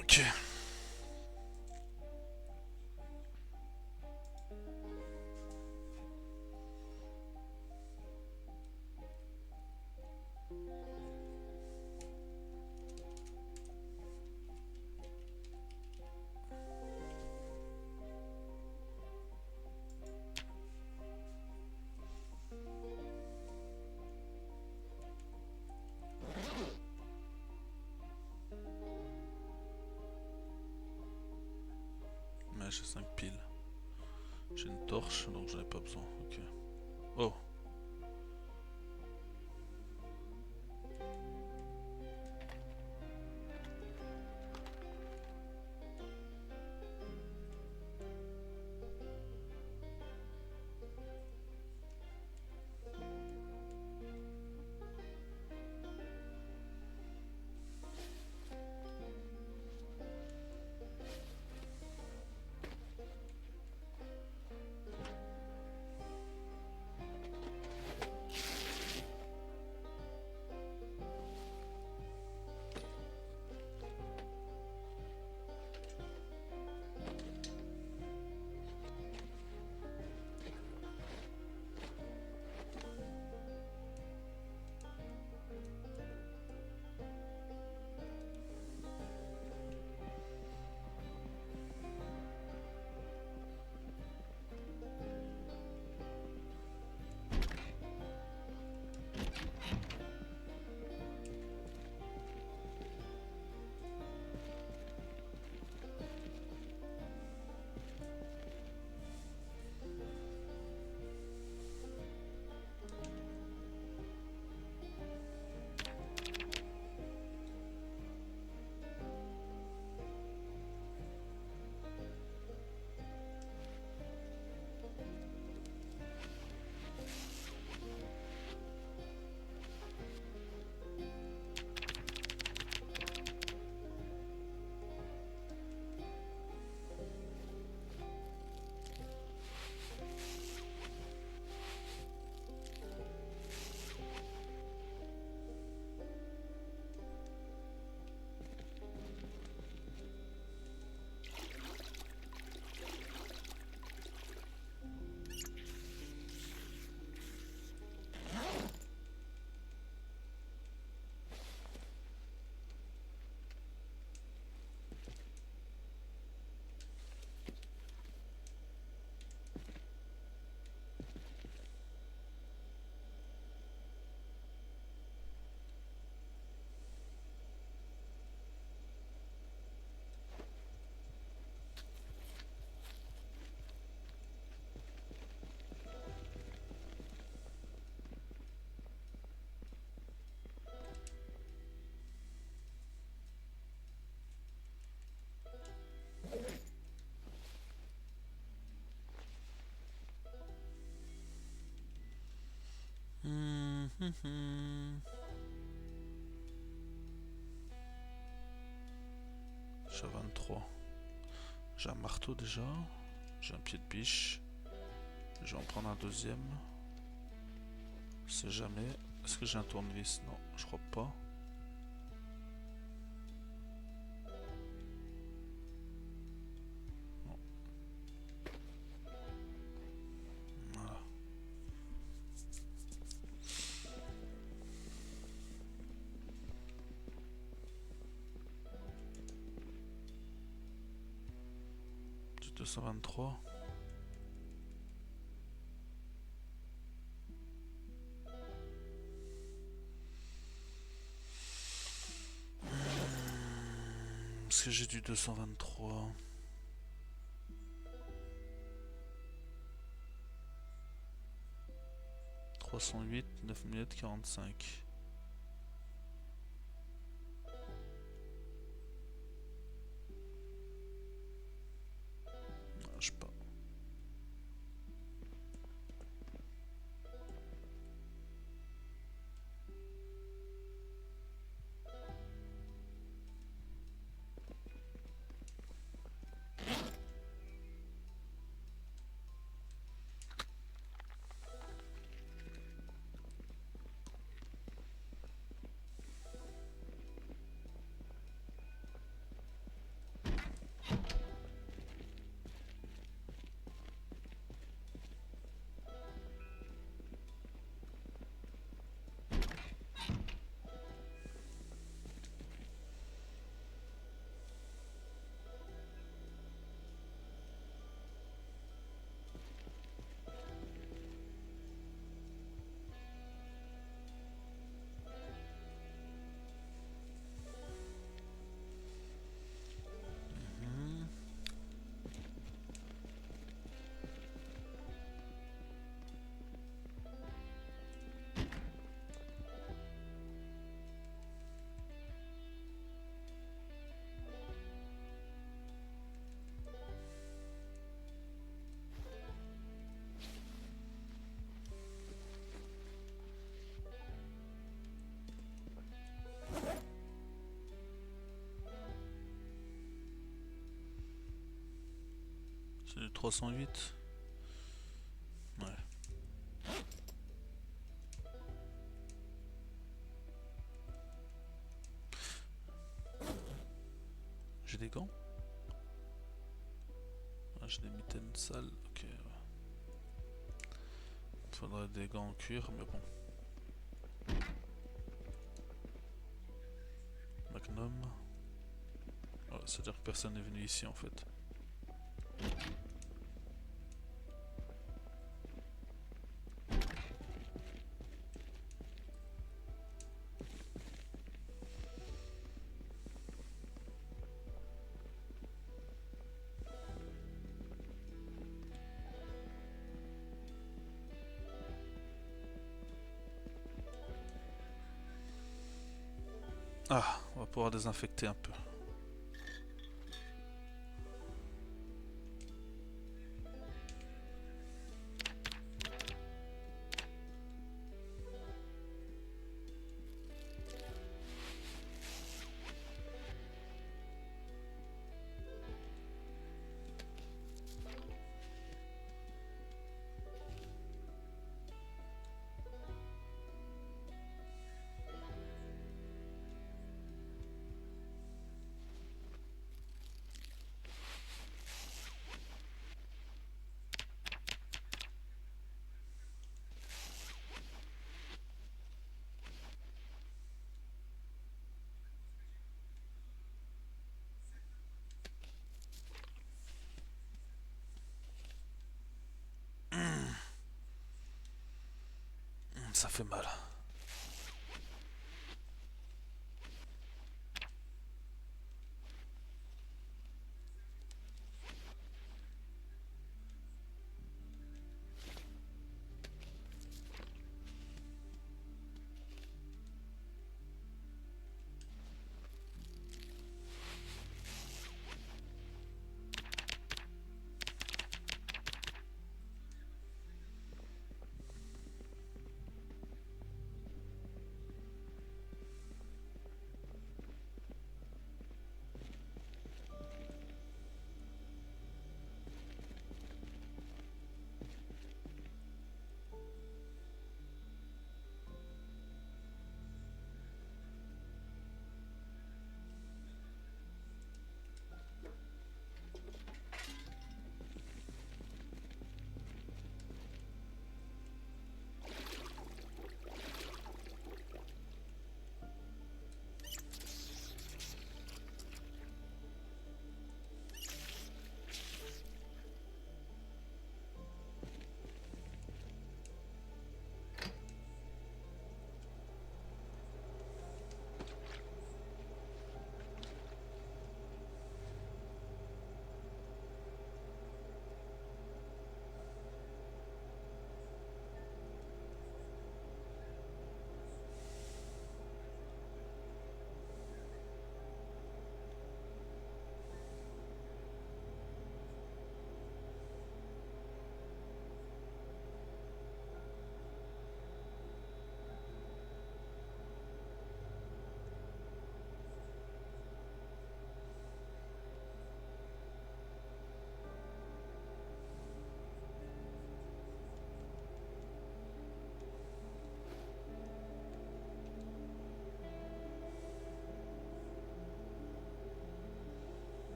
Ok. Mais j'ai 5 piles. J'ai une torche, donc j'en ai pas besoin. Ok. Oh. J'ai 23. J'ai un marteau déjà. J'ai un pied de biche. Je vais en prendre un deuxième. C'est jamais. Est-ce que j'ai un tournevis? Non, je crois pas. Non. Voilà. Du 223. Est-ce que j'ai du 223? 308, 9 minutes 45. Non, je sais pas. Mhm. C'est du 308. Ouais. J'ai des gants? Ah, j'ai des mitaines sales. Ok. Faudrait des gants en cuir, mais bon. Magnum. Voilà, c'est-à-dire que personne n'est venu ici en fait. Ah, on va pouvoir désinfecter un peu. Ça fait mal.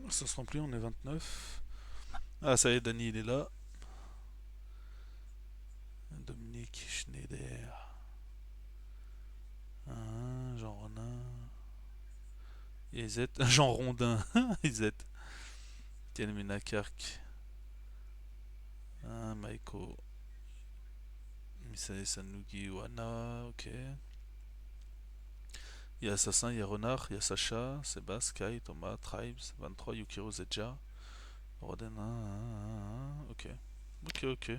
Ça se remplit, on est 29. Ah, ça y est, Dany, il est là. Dominique Schneider. Jean Ronin. Izet. Jean Rondin. Izet. Tienmina Kark. Maiko. Misae Sanugi Wana. Ok. Il y a Assassin, il y a Renard, il y a Sacha, Sébastien, Sky, Thomas, Tribes, 23, Yukiro Zedja. Roden. Ok. Ok, ok.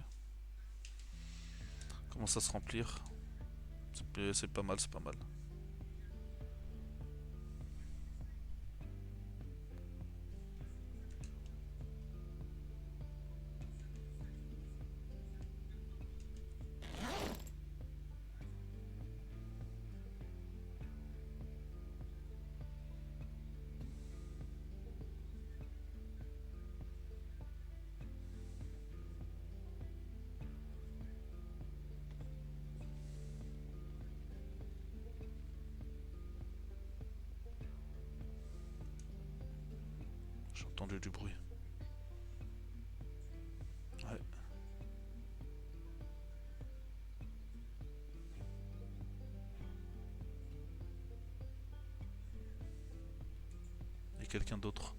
Comment ça se remplir? C'est pas mal, c'est pas mal. J'ai entendu du bruit. Ouais. Il y a quelqu'un d'autre.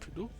Plus d'eau.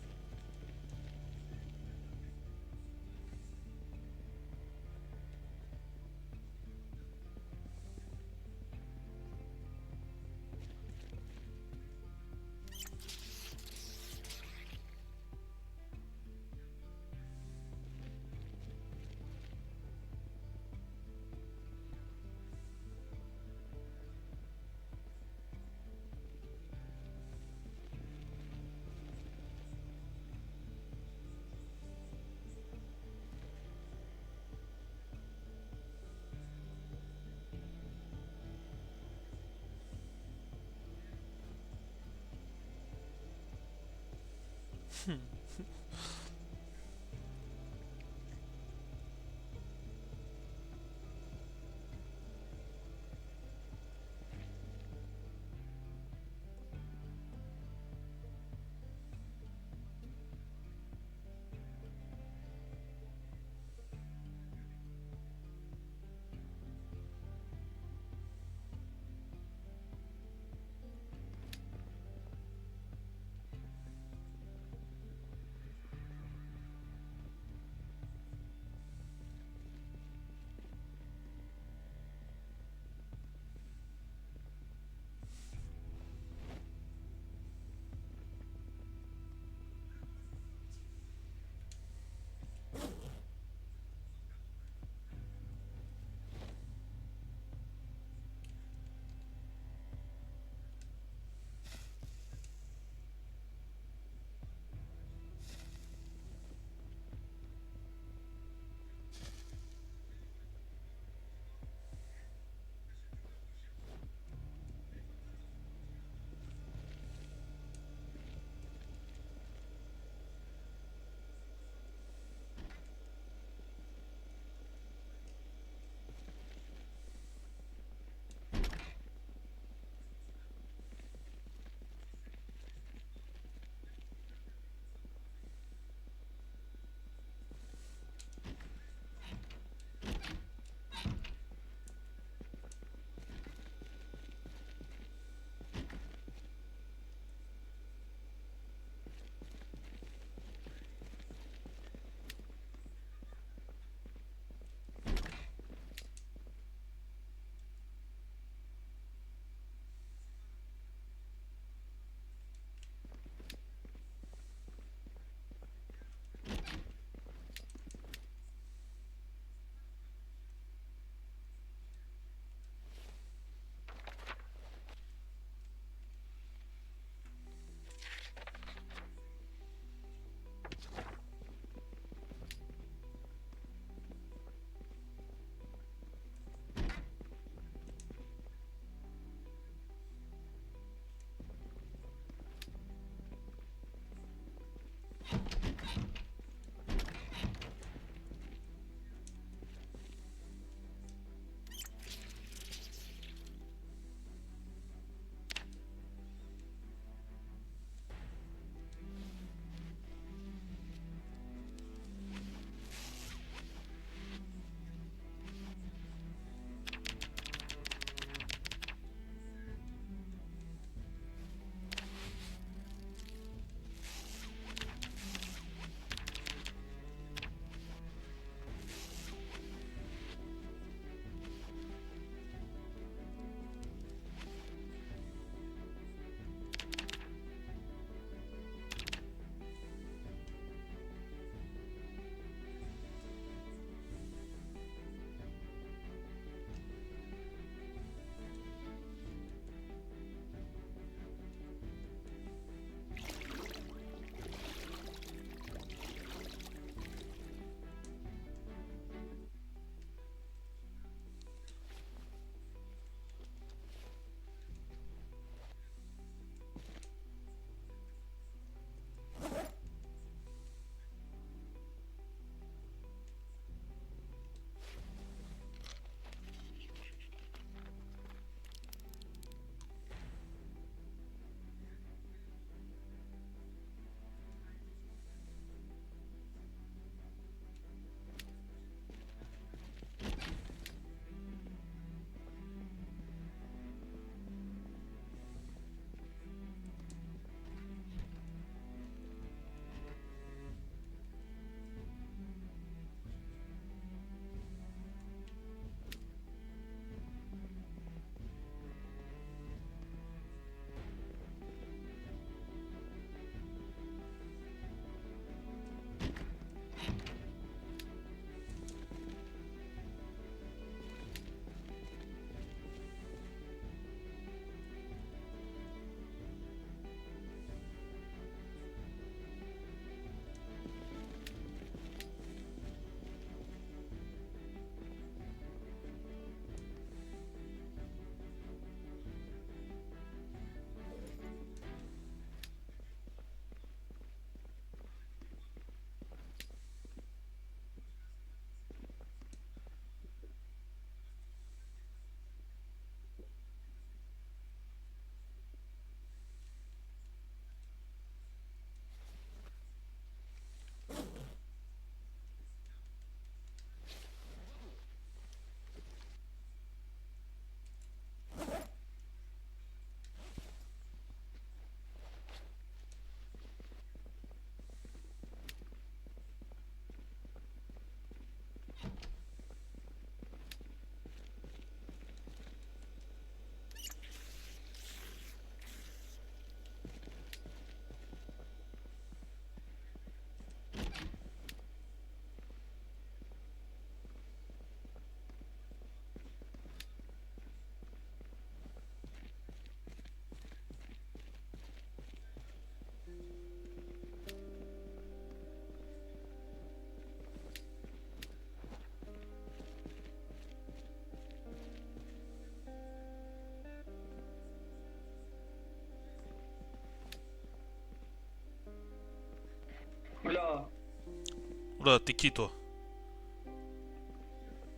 Oula, t'es qui toi?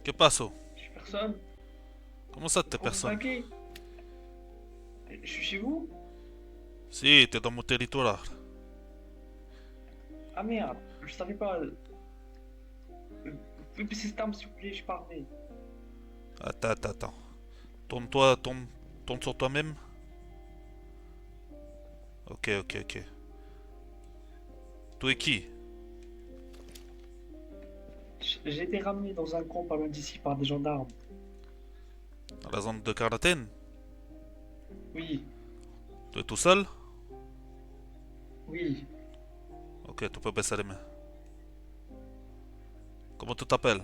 Que passo? Je suis personne. Comment ça t'es Pourquoi vous personne? braquez? Je suis chez vous? Si, t'es dans mon territoire. Ah merde, je savais pas. Vous pouvez baisser cette arme s'il vous plaît, je parle. Attends. Tourne-toi, tourne sur toi-même. Ok. Toi et qui? J'ai été ramené dans un camp pas loin d'ici par des gendarmes. Dans la zone de quarantaine? Oui, Tu es tout seul? oui. Ok, tu peux baisser les mains. Comment tu t'appelles?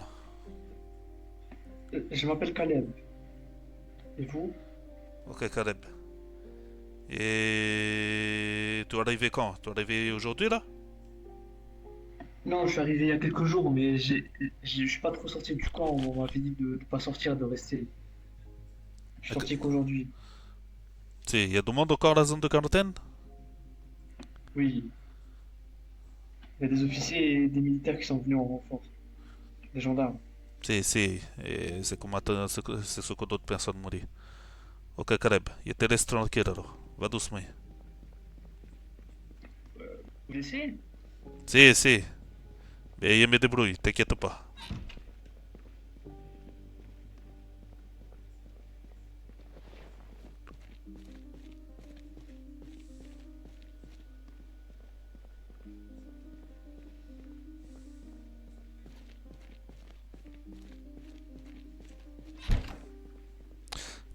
Je m'appelle Caleb. Et vous? Ok, Caleb. Et tu es arrivé quand? Tu es arrivé aujourd'hui là? Non, je suis arrivé il y a quelques jours, mais je suis pas trop sorti du camp. On m'avait dit de pas sortir, de rester. Je suis Ok. sorti qu'aujourd'hui. Si, il y a du monde encore à la zone de quarantaine? Oui, il y a des officiers et des militaires qui sont venus en renfort. Des gendarmes. Si, c'est comme c'est ce que d'autres personnes m'ont dit. Ok, Caleb, il te laisse tranquille alors. Va doucement. Vous laissez? Si, mais je me débrouille, t'inquiète pas.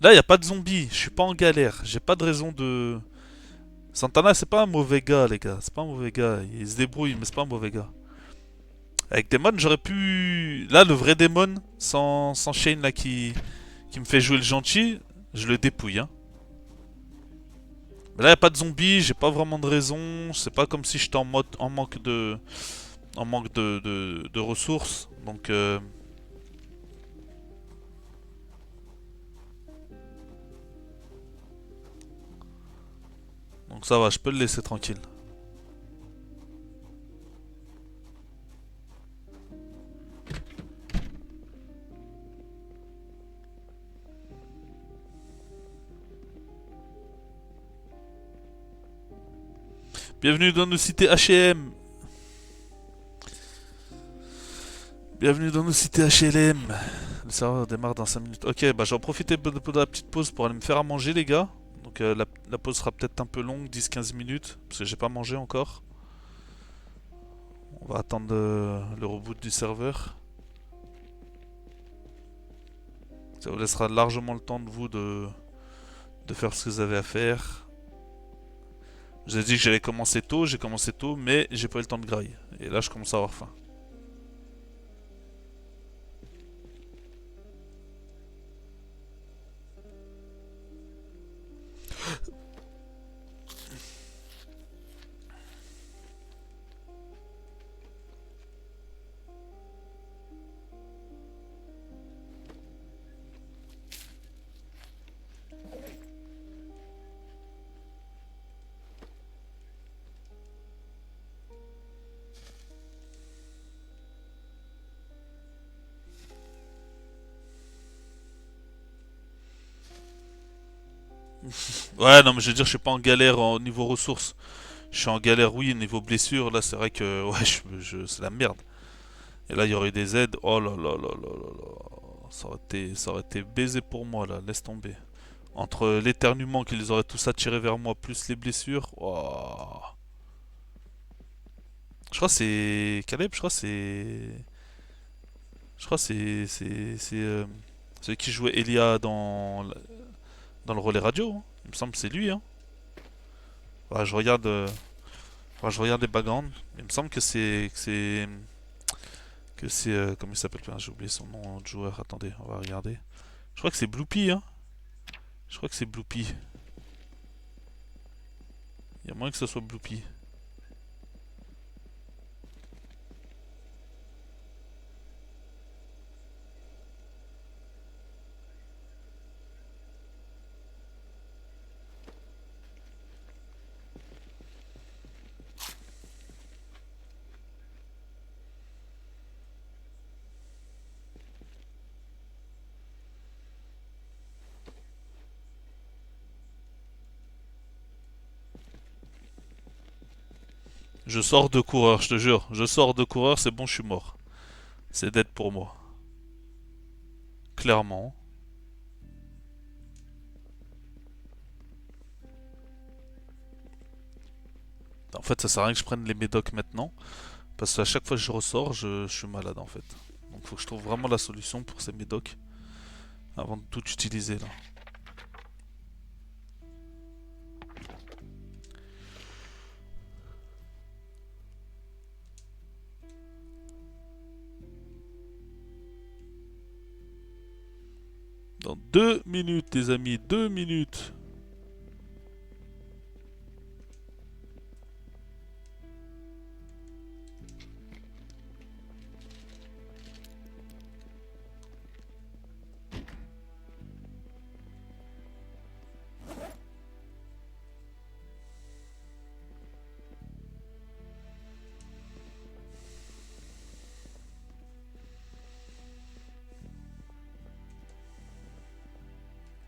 Là, il n'y a pas de zombies, je suis pas en galère, j'ai pas de raison de... Santana, c'est pas un mauvais gars, les gars, c'est pas un mauvais gars, il se débrouille, mais c'est pas un mauvais gars. Avec Demon, j'aurais pu... Là, le vrai Demon, sans Shane là qui me fait jouer le gentil, je le dépouille, hein. Mais là, y a pas de zombies, j'ai pas vraiment de raison. C'est pas comme si j'étais en mode en manque de ressources. Donc ça va, je peux le laisser tranquille. Bienvenue dans nos cités H&M. Bienvenue dans nos cités HLM. Le serveur démarre dans 5 minutes. Ok, bah j'en profite de la petite pause pour aller me faire à manger, les gars. Donc la pause sera peut-être un peu longue, 10-15 minutes, parce que j'ai pas mangé encore. On va attendre le reboot du serveur. Ça vous laissera largement le temps de vous de faire ce que vous avez à faire. Je vous ai dit que j'allais commencer tôt, j'ai commencé tôt, mais j'ai pas eu le temps de grailler. Et là, je commence à avoir faim. Ouais, non, mais je veux dire, je suis pas en galère au niveau ressources. Je suis en galère, oui, au niveau blessure. Là, c'est vrai que, ouais, c'est la merde. Et là, il y aurait des aides. Oh là là là là là là. Ça aurait été baisé pour moi, là. Laisse tomber. Entre l'éternuement qu'ils auraient tous attiré vers moi, plus les blessures. Oh. Je crois que c'est. Caleb, je crois que c'est. Je crois que c'est celui qui jouait Elia dans le relais radio, hein. Il me semble que c'est lui, hein. Ouais, je regarde les backgrounds. Il me semble que c'est comment il s'appelle? Putain, j'ai oublié son nom de joueur. Attendez, on va regarder. Je crois que c'est Bloopy, hein. Je crois que c'est Bloopy. Il y a moyen que ce soit Bloopy. Je sors de coureur, je te jure. Je sors de coureur, c'est bon, je suis mort. C'est dead pour moi. Clairement. En fait, ça sert à rien que je prenne les médocs maintenant. Parce qu'à chaque fois que je ressors, je suis malade en fait. Donc faut que je trouve vraiment la solution pour ces médocs. Avant de tout utiliser là. Dans 2 minutes, les amis, 2 minutes.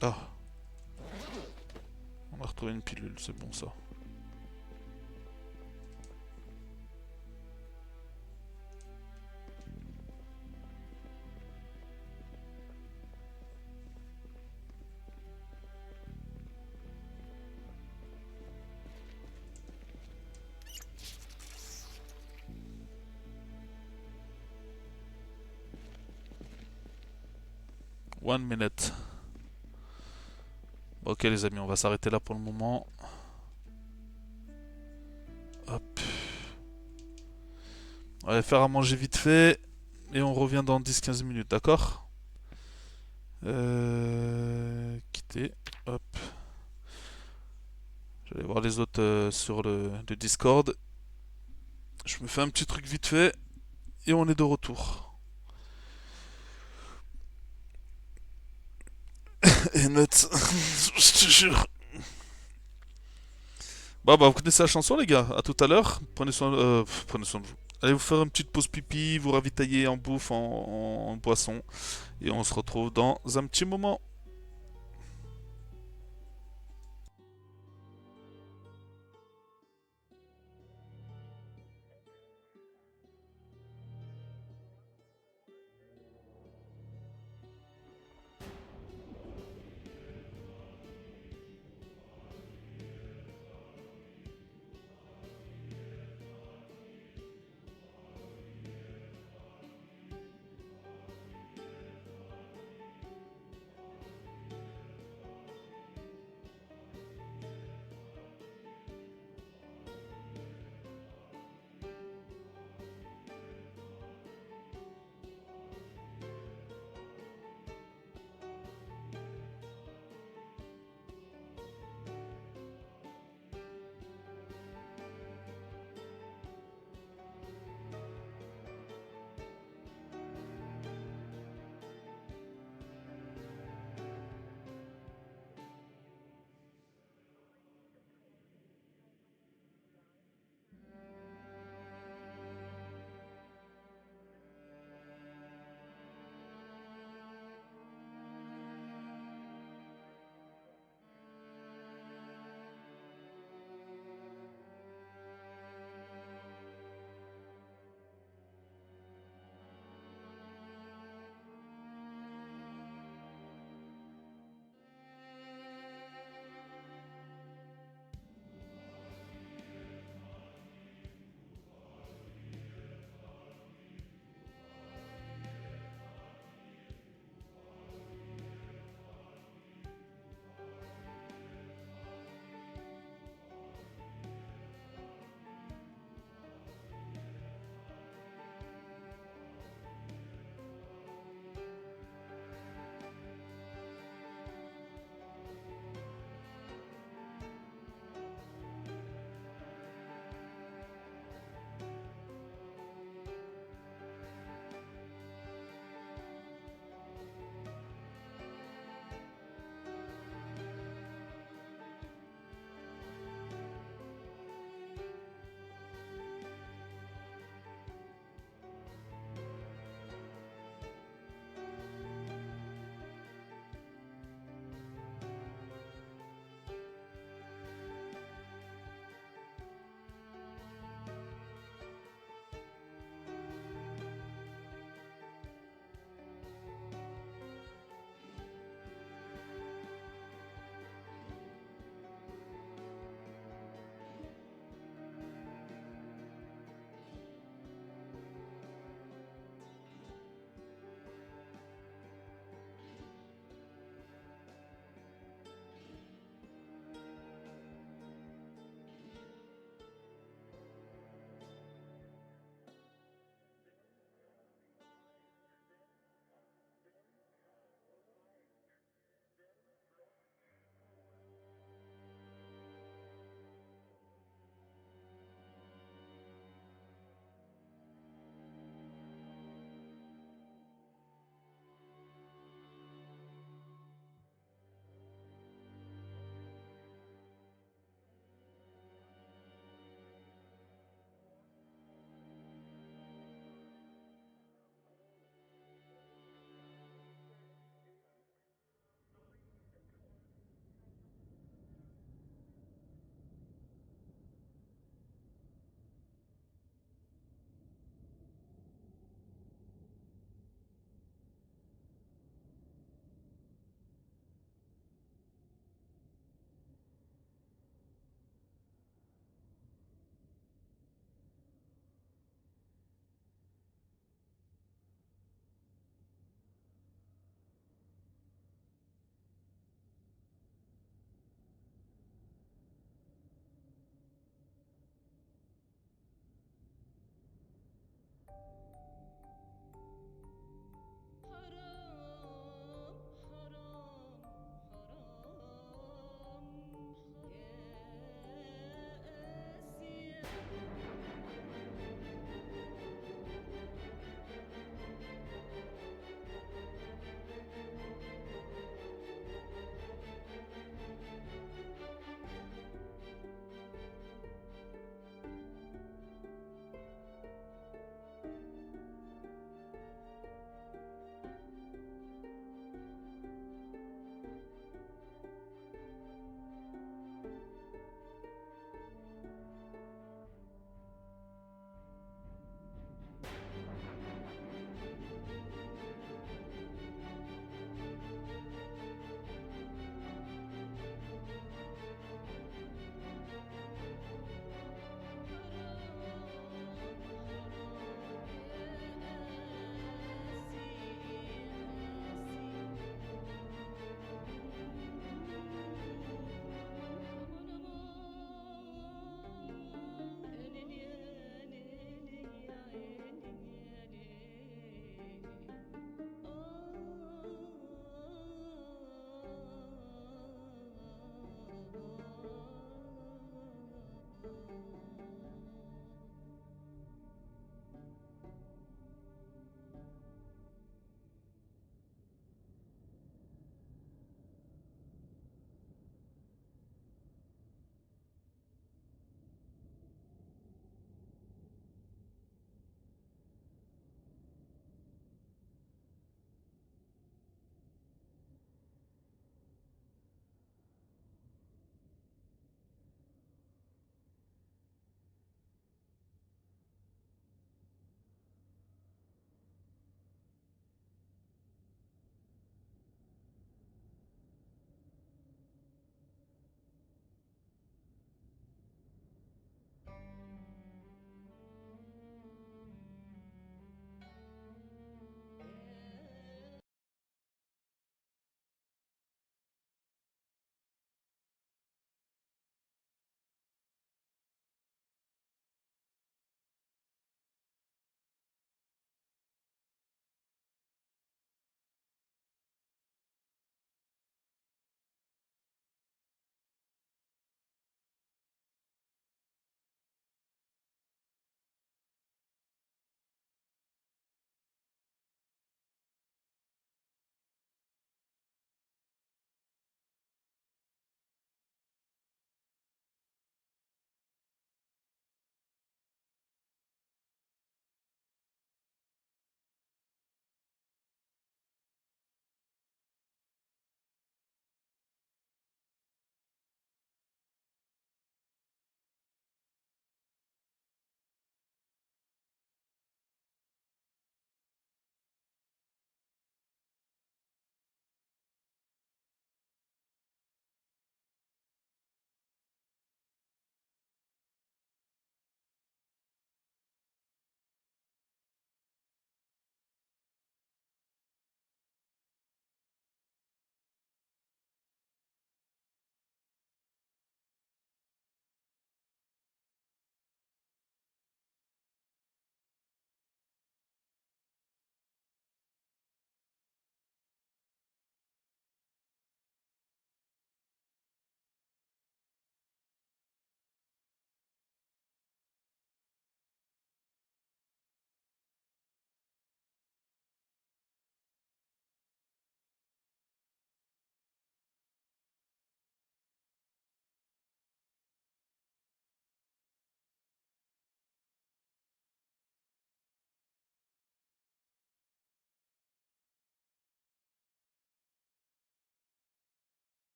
Ah, on a retrouvé une pilule, c'est bon ça. One minute. Ok les amis, on va s'arrêter là pour le moment. Hop. On va faire à manger vite fait. Et on revient dans 10-15 minutes, d'accord? Quitter. Hop. Je vais aller voir les autres sur le Discord. Je me fais un petit truc vite fait. Et on est de retour. Et note. Je te jure. Bah, vous connaissez la chanson, les gars. À tout à l'heure. Prenez soin de vous. Allez vous faire une petite pause pipi, vous ravitailler en bouffe, en boisson. Et on se retrouve dans un petit moment.